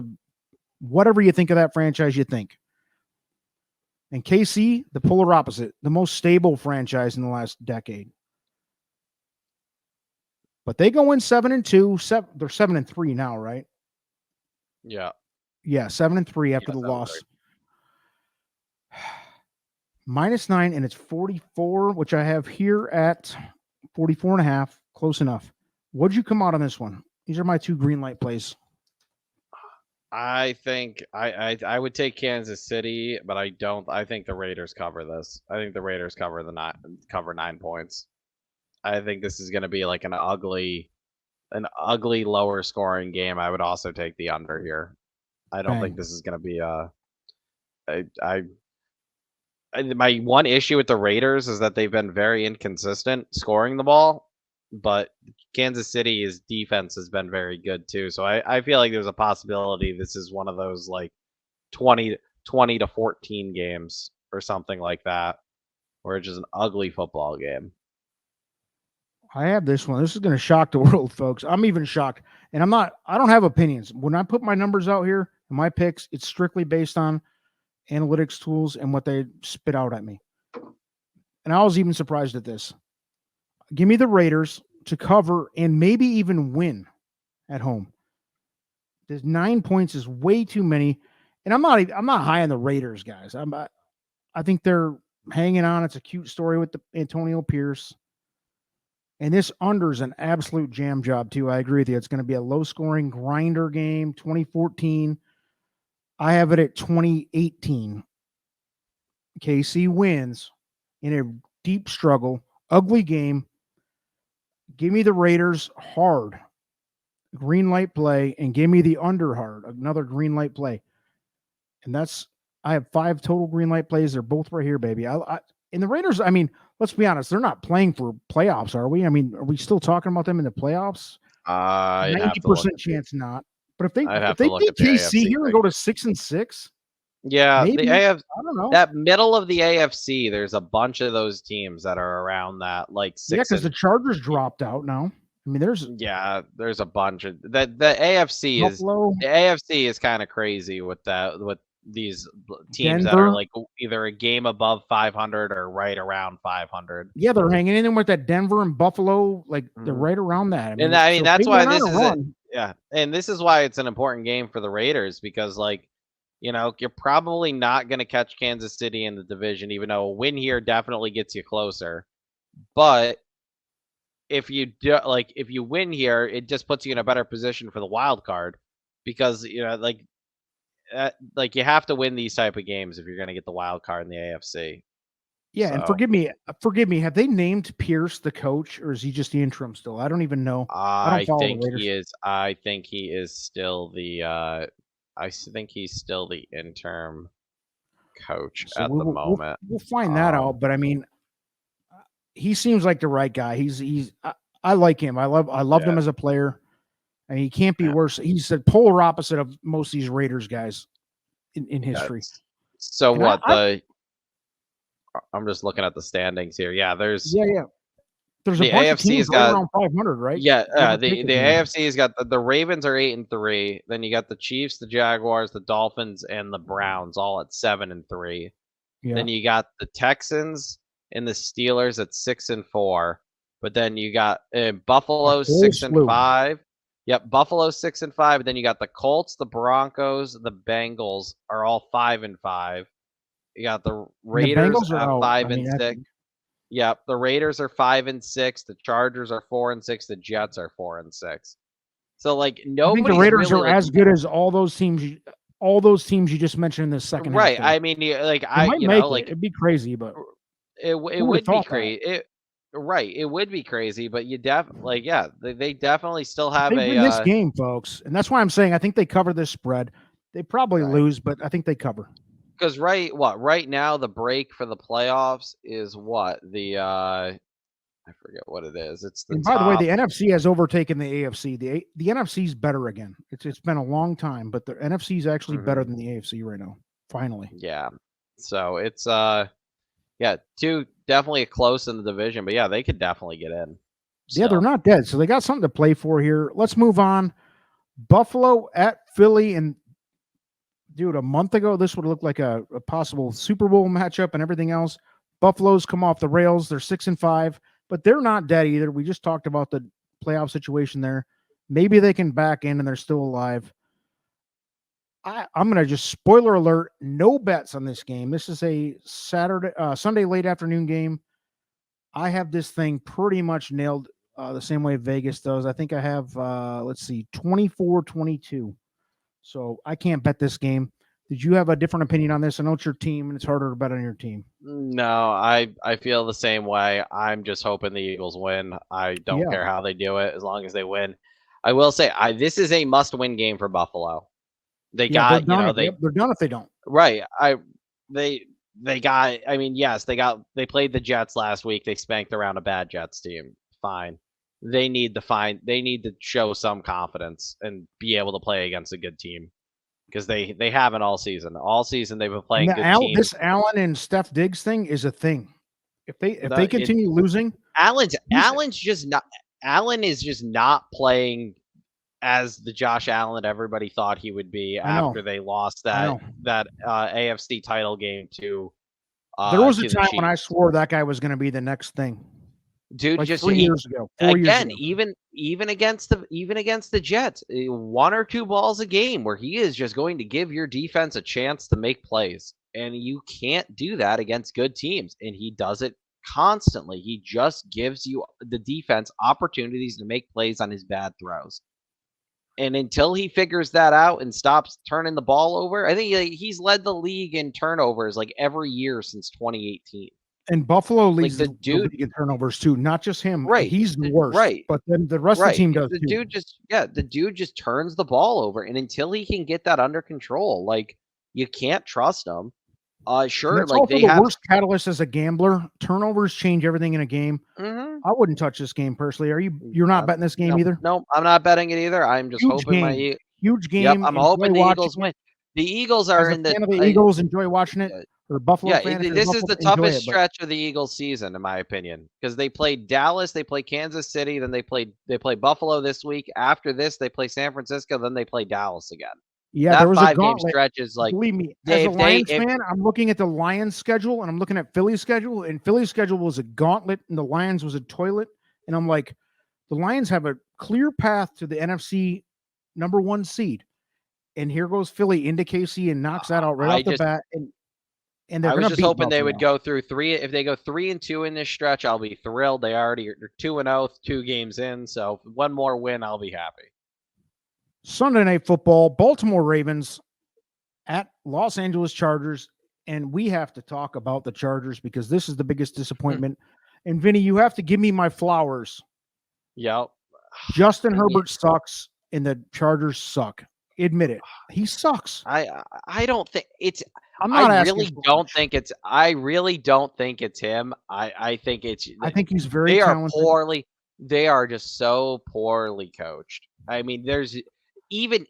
whatever you think of that franchise, you think. And KC, the polar opposite, the most stable franchise in the last decade. But they go in 7-2. They're 7-3 now, right? Yeah. Yeah, 7-3 after the loss. -9, and it's 44, which I have here at 44.5. Close enough. What'd you come out on this one? These are my 2 green light plays. I think I would take Kansas City, but I don't. I think the Raiders cover this. I think the Raiders cover 9 points. I think this is going to be like an ugly lower scoring game. I would also take the under here. I don't think this is going to be my one issue with the Raiders is that they've been very inconsistent scoring the ball, but Kansas City's defense has been very good too. So I feel like there's a possibility this is one of those like 20 to 14 games or something like that, where it's just an ugly football game. I have this one. This is going to shock the world, folks. I'm even shocked. And I don't have opinions. When I put my numbers out here and my picks, it's strictly based on analytics tools and what they spit out at me. And I was even surprised at this. Give me the Raiders to cover and maybe even win at home. There's 9 points is way too many. And I'm not high on the Raiders, guys. I think they're hanging on. It's a cute story with the Antonio Pierce. And this under is an absolute jam job, too. I agree with you. It's going to be a low-scoring grinder game, 2014. I have it at 2018. KC wins in a deep struggle, ugly game. Give me the Raiders hard, green light play, and give me the under hard, another green light play. And I have 5 total green light plays. They're both right here, baby. And the Raiders, I mean, let's be honest, they're not playing for playoffs, are we? I mean, are we still talking about them in the playoffs? 90% chance not. But if they beat KC here and go to 6-6, yeah, maybe, I don't know. That middle of the AFC, there's a bunch of those teams that are around that, like 6. Yeah, because the Chargers dropped out now. I mean, there's a bunch of the AFC Buffalo. The AFC is kind of crazy with these teams Denver, that are like either a game above 500 or right around 500. Yeah, they're hanging in there with that Denver and Buffalo, like they're right around that. I mean that's why this is and this is why it's an important game for the Raiders because like you're probably not going to catch Kansas City in the division, even though a win here definitely gets you closer. But if you win here, it just puts you in a better position for the wild card because you have to win these type of games if you're going to get the wild card in the AFC. Yeah, and forgive me. Have they named Pierce the coach, or is he just the interim still? I don't even know. I think he is. I think he is still the. I think he's still the interim coach So at the moment. We'll find that out. But I mean, he seems like the right guy. I like him. I loved him as a player. And he can't be worse. He's the polar opposite of most of these Raiders guys in history. So and I'm just looking at the standings here. Yeah, there's There's a bunch of teams right around 500, right? Yeah, the AFC's got the Ravens are 8-3. Then you got the Chiefs, the Jaguars, the Dolphins, and the Browns all at 7-3. Yeah. Then you got the Texans and the Steelers at 6-4. But then you got Buffalo 6-5. Yep, Buffalo 6-5. Then you got the Colts, the Broncos, the Bengals are all 5-5. You got the Raiders at 5-6. Yep, the Raiders are 5-6. The Chargers are 4-6. The Jets are 4-6. So like nobody. The Raiders are as good as all those teams. All those teams you just mentioned in the second half. Right. I mean, like it'd be crazy, but it would be crazy. Right, it would be crazy, but you they definitely still have this game, folks, and that's why I'm saying I think they cover this spread. They probably lose, but I think they cover. Because right now the break for the playoffs is what I forget what it is. It's the. And by the way, the NFC has overtaken the AFC. The NFC is better again. It's been a long time, but the NFC is actually better than the AFC right now. Finally. Yeah. So it's two definitely close in the division, but yeah, they could definitely get in. So. Yeah, they're not dead, so they got something to play for here. Let's move on. Buffalo at Philly, and dude, a month ago this would look like a possible Super Bowl matchup and everything else. Buffalo's come off the rails. They're 6-5, but they're not dead either. We just talked about the playoff situation there. Maybe they can back in and they're still alive. I'm going to just spoiler alert, no bets on this game. This is a Sunday late afternoon game. I have this thing pretty much nailed the same way Vegas does. I think I have, 24-22. So I can't bet this game. Did you have a different opinion on this? I know it's your team and it's harder to bet on your team. No, I feel the same way. I'm just hoping the Eagles win. I don't care how they do it as long as they win. I will say this is a must-win game for Buffalo. They got, they're done if they don't. Right. They got, I mean, yes, they played the Jets last week. They spanked around a bad Jets team. Fine. They need to show some confidence and be able to play against a good team because they haven't all season. All season they've been playing good teams. This Allen and Steph Diggs thing is a thing. If they continue losing, Allen is just not playing as the Josh Allen everybody thought he would be after they lost that AFC title game to. There was a time when I swore that guy was going to be the next thing. Dude, like just 4 years ago. Even against the Jets, 1 or 2 balls a game where he is just going to give your defense a chance to make plays, and you can't do that against good teams. And he does it constantly. He just gives you the defense opportunities to make plays on his bad throws. And until he figures that out and stops turning the ball over, I think he's led the league in turnovers like every year since 2018. And Buffalo leads the league in turnovers too, not just him. Right, he's the worst. Right, but then the rest of the team does. The dude just turns the ball over, and until he can get that under control, like you can't trust him. Sure, like they have worst catalyst as a gambler. Turnovers change everything in a game. Mm-hmm. I wouldn't touch this game personally. You're not betting this game either? No, I'm not betting it either. I'm just hoping huge game. Yep, I'm hoping the Eagles win. The Eagles are in the Eagles. Enjoy watching it. Or Buffalo. Yeah, this is the toughest stretch of the Eagles season, in my opinion, because they played Dallas, they play Kansas City, then they play Buffalo this week. After this, they play San Francisco, then they play Dallas again. Yeah, that there was 5-game stretch is like. Believe me, as a Lions fan, I'm looking at the Lions schedule and I'm looking at Philly's schedule, and Philly's schedule was a gauntlet, and the Lions was a toilet. And I'm like, the Lions have a clear path to the NFC #1 seed, and here goes Philly into KC and knocks that out right off the bat. And I was just hoping they would go through 3. If they go 3-2 in this stretch, I'll be thrilled. They already are 2-0, 2 games in. So 1 more win, I'll be happy. Sunday Night Football, Baltimore Ravens at Los Angeles Chargers. And we have to talk about the Chargers because this is the biggest disappointment. And Vinny, you have to give me my flowers. Yep. Justin Herbert sucks and the Chargers suck. Admit it. He sucks. I don't think it's. I'm not I asking really for don't much. think it's. I really don't think it's him. I think it's. I think he's very They are talented. poorly. They are just so poorly coached. I mean, there's even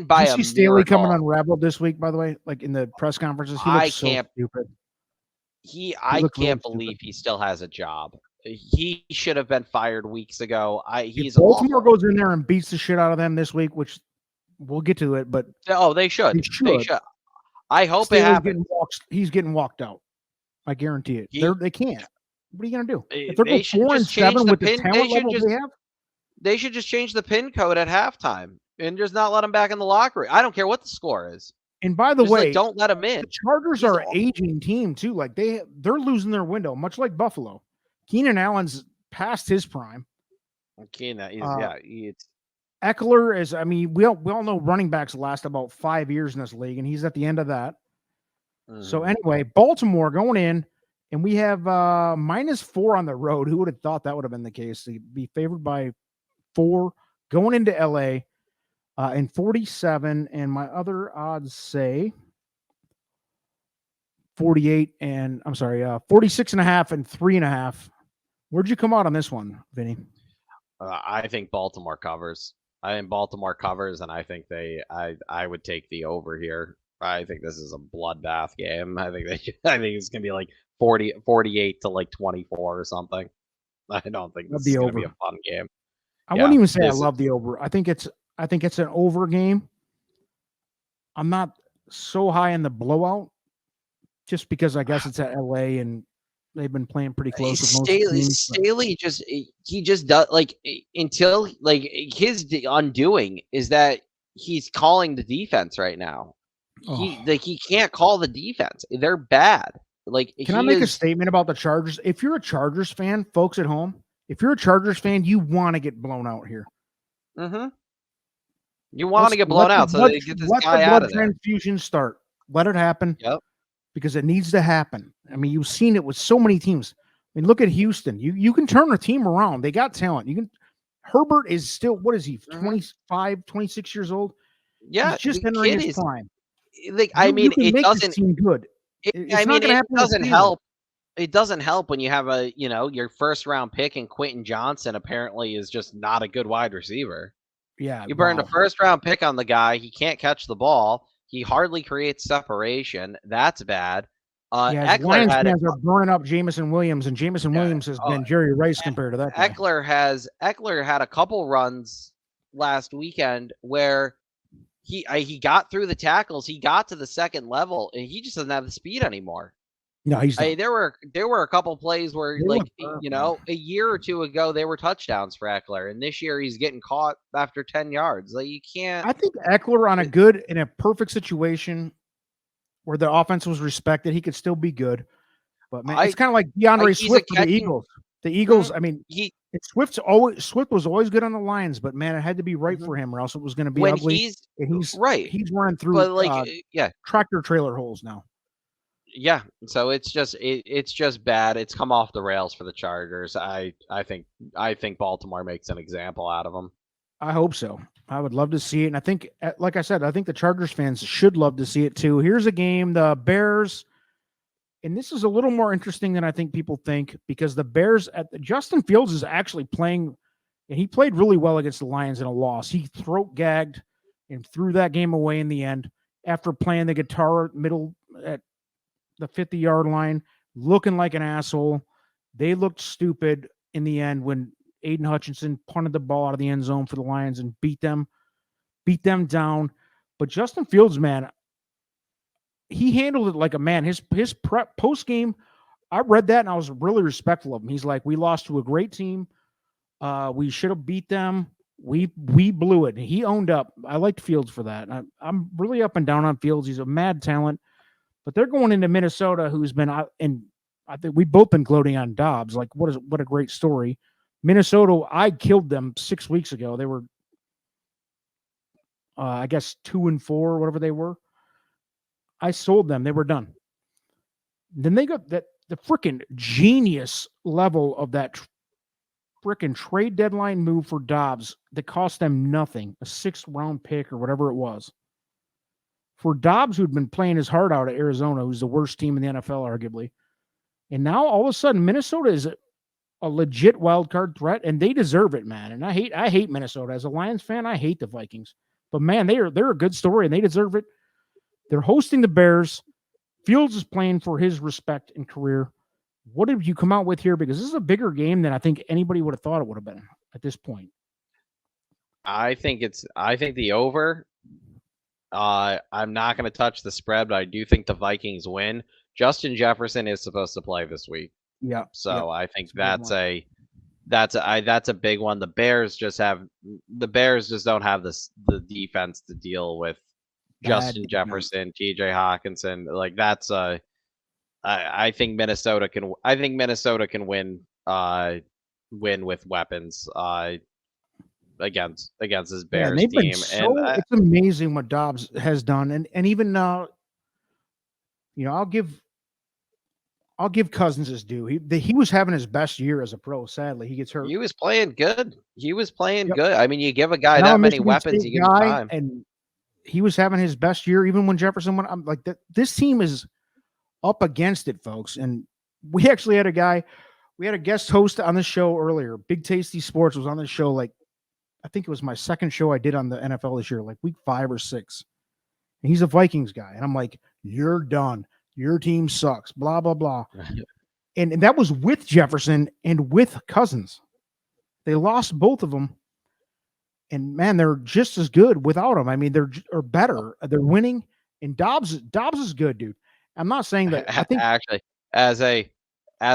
by Did you a see Staley coming miracle. unraveled this week, by the way? Like in the press conferences, he I looks so can't. stupid. I Looked really can't stupid. believe he still has a job. He should have been fired weeks ago. If He's Baltimore awful. goes in there and beats the shit out of them this week, which we'll get to it, but Oh, they should. they They should. should. I hope it Staley's happens. he's getting walked out. I guarantee it. They can't. What are you gonna do? If they're They going should 4-7 just change the with the pin. talent level they have, They should just change the pin code at halftime and just not let him back in the locker room. I don't care what the score is. and by the Just way, don't let him in. the Chargers He's are an awful. aging team too. Like they're losing their window, much like Buffalo. Keenan Allen's past his prime. Okay, it's Eckler is. I mean, we all know running backs last about 5 years in this league, and he's at the end of that. So anyway, Baltimore going in, and we have -4 on the road. Who would have thought that would have been the case? To be favored by 4 going into LA, and 47. And my other odds say 48, and I'm sorry, 46.5 and 3.5. Where'd you come out on this one, Vinny? I think Baltimore covers. I think Baltimore covers, and I think I would take the over here. I think this is a bloodbath game. I think it's gonna be like 48 to like 24 or something. I don't think this is gonna be a fun game. I wouldn't even say I love the over. I think it's an over game. I'm not so high in the blowout, just because I guess it's at LA and they've been playing pretty close with most teams. Staley he just does like until like his undoing is that he's calling the defense right now. He can't call the defense. They're bad. Like, can I make a statement about the Chargers? If you're a Chargers fan, folks at home, if you're a Chargers fan, you want to get blown out here. Mm-hmm. You want to get blown out so they get this guy out of there. Let the blood transfusion start. Let it happen. Yep. Because it needs to happen. I mean, you've seen it with so many teams. I mean, look at Houston. You can turn a team around. They got talent. Herbert is still, what is he, 25, 26 years old? Yeah. He's just entering his prime. Like, I mean, it doesn't seem good. It doesn't help. It doesn't help when you have your first round pick, and Quentin Johnson apparently is just not a good wide receiver. Yeah. You burned a first round pick on the guy. He can't catch the ball. He hardly creates separation. That's bad. Lions fans are burning up Jameson Williams, and Jameson Williams has been Jerry Rice compared to that guy. Eckler had a couple runs last weekend where he got through the tackles, he got to the second level, and he just doesn't have the speed anymore. No, he's not. There were a couple plays where a year or two ago they were touchdowns for Eckler, and this year he's getting caught after 10 yards. Like, you can't. I think Eckler in a perfect situation where the offense was respected, he could still be good. But man, it's kind of like DeAndre Swift for the Eagles. The Eagles, I mean, Swift was always good on the Lions, but man, it had to be right for him, or else it was going to be ugly. He's running through tractor trailer holes now. Yeah, so it's just bad. It's come off the rails for the Chargers. I think Baltimore makes an example out of them. I hope so. I would love to see it, and I think, like I said, I think the Chargers fans should love to see it too. Here's a game: the Bears. And this is a little more interesting than I think people think, because the Bears Justin Fields is actually playing, and he played really well against the Lions in a loss. He throat gagged and threw that game away in the end after playing the guitar middle at the 50-yard line, looking like an asshole. They looked stupid in the end when Aiden Hutchinson punted the ball out of the end zone for the Lions and beat them down. But Justin Fields, man, he handled it like a man. His prep post game, I read that and I was really respectful of him. He's like, we lost to a great team. We should have beat them. We blew it. And he owned up. I liked Fields for that. I'm really up and down on Fields. He's a mad talent. But they're going into Minnesota, who's been out, and I think we've both been gloating on Dobbs. Like, what a great story. Minnesota, I killed them 6 weeks ago. They were, I guess, 2-4, whatever they were. I sold them. They were done. Then they got the freaking genius level of that frickin' trade deadline move for Dobbs that cost them nothing, a 6th-round pick or whatever it was. For Dobbs, who'd been playing his heart out at Arizona, who's the worst team in the NFL, arguably. And now all of a sudden, Minnesota is a legit wild card threat, and they deserve it, man. And I hate Minnesota. As a Lions fan, I hate the Vikings. But man, they're a good story, and they deserve it. They're hosting the Bears. Fields is playing for his respect and career. What did you come out with here? Because this is a bigger game than I think anybody would have thought it would have been at this point. I think the over. I'm not going to touch the spread, but I do think the Vikings win. Justin Jefferson is supposed to play this week. Yeah. So I think that's a big one. The Bears just don't have the defense to deal with Justin Jefferson, TJ Hawkinson. Like that's I think Minnesota can win with weapons against this Bears team. It's amazing what Dobbs has done, and even I'll give Cousins his due. He was having his best year as a pro. Sadly, he gets hurt. He was playing good. Good. I mean, you give a guy that many weapons, you give him time. And he was having his best year even when Jefferson went. I'm like, this team is up against it, folks. And we actually had we had a guest host on the show earlier. Big Tasty Sports was on the show. Like, I think it was my second show I did on the NFL this year, like week 5 or 6. And he's a Vikings guy. And I'm like, you're done. Your team sucks, blah, blah, blah. And that was with Jefferson and with Cousins. They lost both of them. And, man, they're just as good without him. I mean, they're better. They're winning. And Dobbs is good, dude. I'm not saying that. I think actually, as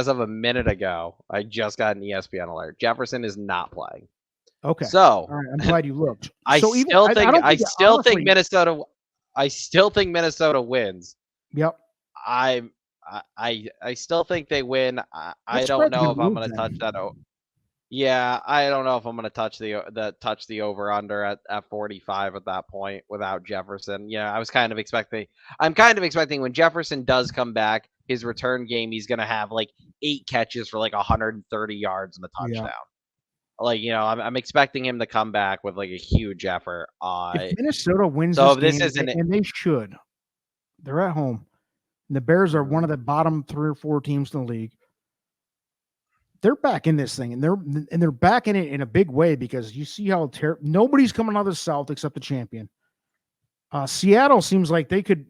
of a minute ago, I just got an ESPN alert. Jefferson is not playing. Okay. So all right, I'm glad you looked. I still think Minnesota wins. Yep. I still think they win. I don't know if I'm going to touch that. Yeah, I don't know if I'm going to touch the over under at 45 at that point without Jefferson. Yeah, I'm kind of expecting when Jefferson does come back, his return game, he's going to have like 8 catches for like 130 yards and a touchdown. Yeah. Like, I'm expecting him to come back with like a huge effort. If Minnesota wins this game, and they should, they're at home. And the Bears are one of the bottom 3 or 4 teams in the league. They're back in this thing, and they're back in it in a big way because you see how nobody's coming out of the South except the champion. Seattle seems like they could.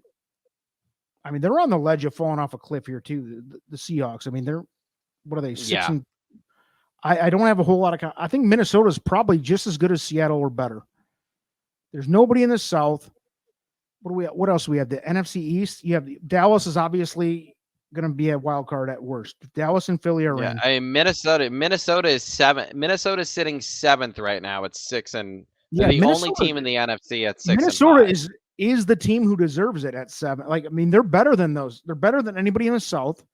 I mean, they're on the ledge of falling off a cliff here too. The Seahawks. I mean, what are they? 6 and I don't have a whole lot of. I think Minnesota's probably just as good as Seattle or better. There's nobody in the South. What else do we have? The NFC East. You have Dallas is obviously going to be a wild card at worst. Dallas and Philly are in. I mean, Minnesota is 7. Minnesota's sitting 7th right now at 6, and they're the only team in the NFC at 6. Minnesota is the team who deserves it at 7. Like, I mean, they're better than those. They're better than anybody in the South.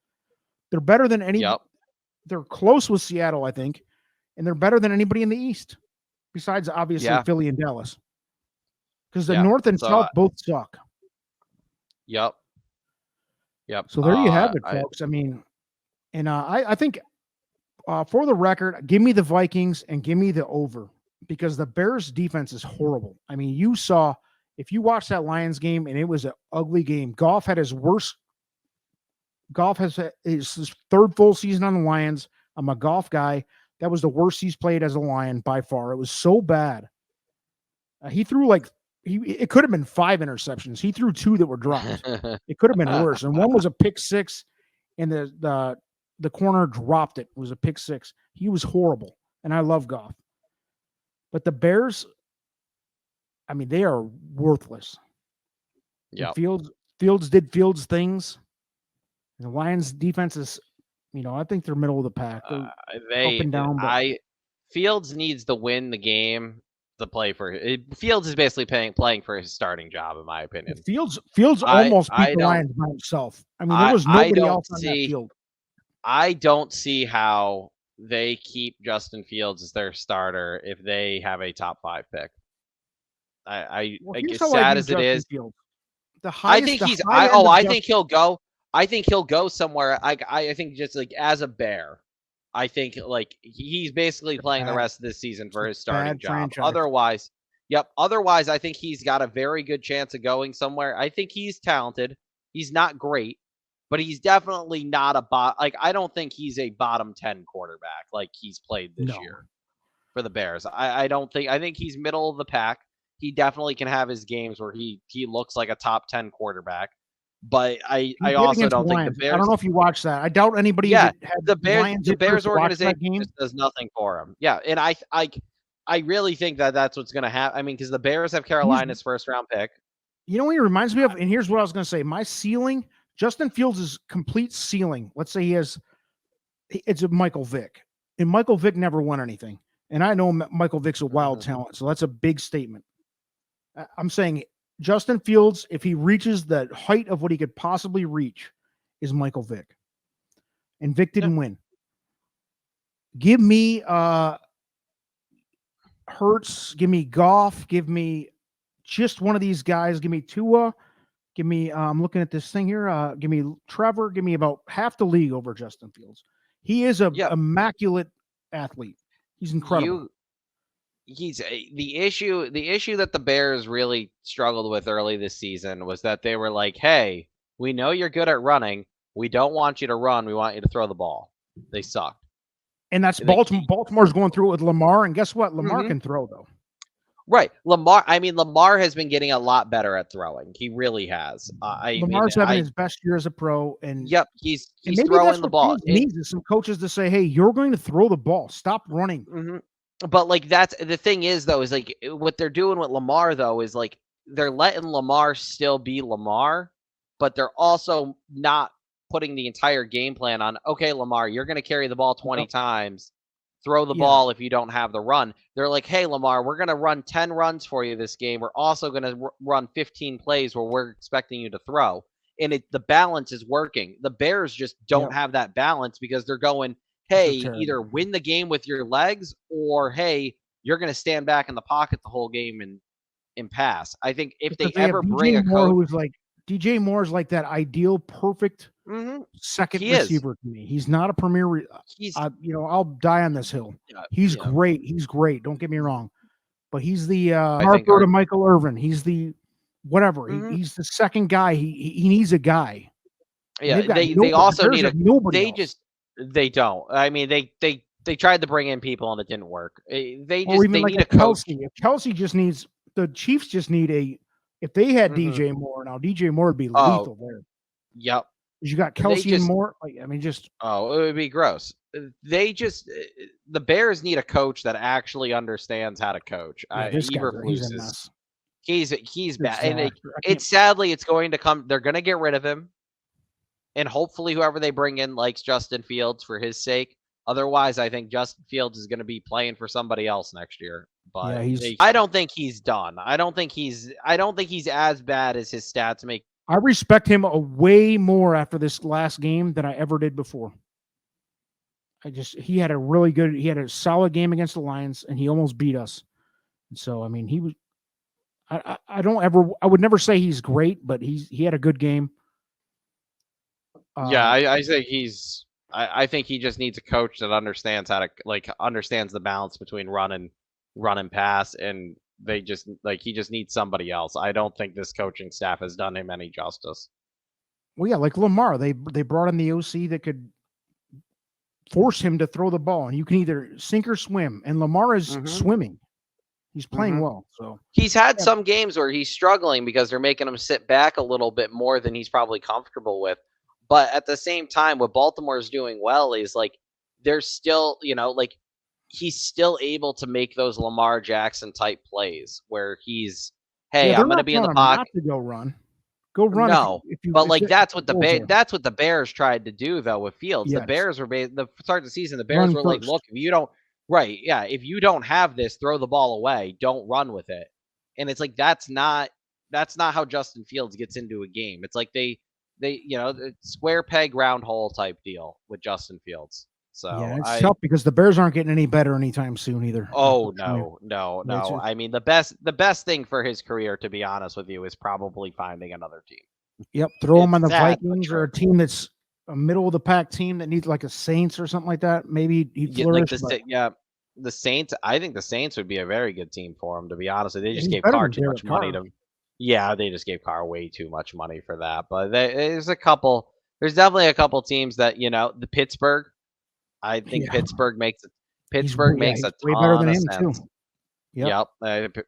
They're better than any. Yep. They're close with Seattle, I think, and they're better than anybody in the East, besides obviously Philly and Dallas, because the North and South both suck. Yep. So there you have it, folks. I mean, and I think for the record, give me the Vikings and give me the over because the Bears defense is horrible. I mean, if you watched that Lions game and it was an ugly game. Goff has his 3rd full season on the Lions. I'm a Goff guy. That was the worst he's played as a Lion by far. It was so bad. He threw it could have been 5 interceptions. He threw 2 that were dropped. It could have been worse. And one was a pick 6, and the corner dropped it. It was a pick 6. He was horrible, and I love Goff. But the Bears, I mean, they are worthless. Yeah. Fields did Fields things. And the Lions defense is, I think they're middle of the pack. Up and down. Fields needs to win the game to play for it. Fields is basically playing for his starting job, in my opinion. Fields almost beat the Lions by himself. I mean, there was nobody else on that field. I don't see how they keep Justin Fields as their starter if they have a top 5 pick. As sad as it is, I think he'll go somewhere. I think just like as a Bear, I think like he's basically playing the rest of this season for his starting bad job. franchise. Otherwise, Otherwise, I think he's got a very good chance of going somewhere. I think he's talented. He's not great, but he's definitely not I don't think he's a bottom 10 quarterback like he's played this year for the Bears. I think he's middle of the pack. He definitely can have his games where he looks like a top 10 quarterback. But I also don't think the Bears. I don't know if you watched that. I doubt anybody. Yeah, that had the Bears organization game just does nothing for him. Yeah, and I really think that that's what's going to happen. I mean, because the Bears have Carolina's first round pick. You know what he reminds me of? And here's what I was going to say. My ceiling, Justin Fields' complete ceiling. Let's say it's a Michael Vick. And Michael Vick never won anything. And I know Michael Vick's a wild talent, so that's a big statement. I'm saying Justin Fields, if he reaches the height of what he could possibly reach, is Michael Vick. And Vick didn't win. Give me Hurts, give me Goff, give me just one of these guys, give me Tua, give me I'm looking at this thing here, give me Trevor, give me about half the league over Justin Fields. He is a immaculate athlete. He's incredible. The issue that the Bears really struggled with early this season was that they were like, hey, we know you're good at running. We don't want you to run. We want you to throw the ball. They sucked. And that's Baltimore. Baltimore's going through it with Lamar. And guess what? Lamar can throw, though. Right. Lamar has been getting a lot better at throwing. He really has. Lamar's having his best year as a pro. And he's throwing the ball. He needs some coaches to say, hey, you're going to throw the ball. Stop running. But like that's the thing is though, is like what they're doing with Lamar though is like they're letting Lamar still be Lamar, but they're also not putting the entire game plan on, okay, Lamar, you're going to carry the ball 20 times, throw the ball if you don't have the run. They're like, hey, Lamar, we're going to run 10 runs for you this game. We're also going to run 15 plays where we're expecting you to throw. And the balance is working. The Bears just don't have that balance because they're going, hey, either win the game with your legs or, hey, you're going to stand back in the pocket the whole game and pass. I think if they ever bring a coach who's like DJ Moore's like that ideal, perfect second receiver to me. He's not a premier. I'll die on this hill. He's great. He's great. Don't get me wrong, but he's the Harper to Michael Irvin. He's the whatever. He's the second guy. He needs a guy. Yeah, they also need nobody. They don't. I mean, they tried to bring in people and it didn't work. They need a coach. If Kelsey just needs the Chiefs just need a. If they had DJ Moore now, DJ Moore would be lethal there. Yep. You got Kelsey and Moore. It would be gross. The Bears need a coach that actually understands how to coach. He's a mess. He's bad, and it's going to come. They're going to get rid of him, and hopefully, whoever they bring in likes Justin Fields for his sake. Otherwise, I think Justin Fields is going to be playing for somebody else next year. But I don't think he's done. I don't think he's as bad as his stats make. I respect him way more after this last game than I ever did before. He had a solid game against the Lions, and he almost beat us. And so, I mean, he was. I would never say he's great, but he had a good game. I think I think he just needs a coach that understands understands the balance between run and pass, and he just needs somebody else. I don't think this coaching staff has done him any justice. Well, yeah, like Lamar, they brought in the OC that could force him to throw the ball, and you can either sink or swim. And Lamar is swimming; he's playing well. So he's had some games where he's struggling because they're making him sit back a little bit more than he's probably comfortable with. But at the same time, what Baltimore is doing well is they're still, he's still able to make those Lamar Jackson type plays where he's, hey, I'm going to be in the pocket. Not to go run. No, that's what the Bears tried to do though with Fields. Yes. The Bears were the start of the season. The Bears were like, look, if you don't have this, throw the ball away. Don't run with it. And it's like that's not how Justin Fields gets into a game. It's like they square peg round hole type deal with Justin Fields. So it's tough because the Bears aren't getting any better anytime soon either. Oh no. I mean, the best thing for his career, to be honest with you, is probably finding another team. Yep, throw him on the Vikings or a team that's a middle of the pack team that needs like a Saints or something like that, maybe he'd Get like flourish. the Saints. I think the Saints would be a very good team for him. To be honest, they just He's gave better Carr than too much Derek money Carr. to. Yeah, they just gave Carr way too much money for that. But there's a couple. There's definitely a couple teams that the Pittsburgh. I think Yeah. Pittsburgh makes He's makes he's a way better ton than of him too. sense. Yep.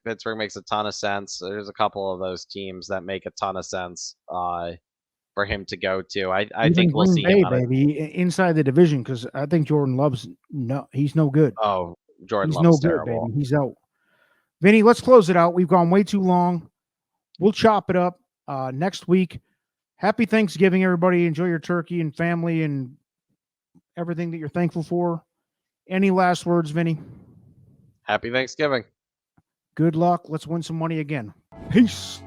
Pittsburgh makes a ton of sense. There's a couple of those teams that make a ton of sense for him to go to. I Even think we'll Green see Bay, him on a. baby, inside the division, because I think Jordan Love's he's no good. Oh, Jordan He's no Love's good, terrible. baby. He's out. Vinny, let's close it out. We've gone way too long. We'll chop it up next week. Happy Thanksgiving, everybody. Enjoy your turkey and family and everything that you're thankful for. Any last words, Vinny? Happy Thanksgiving. Good luck. Let's win some money again. Peace.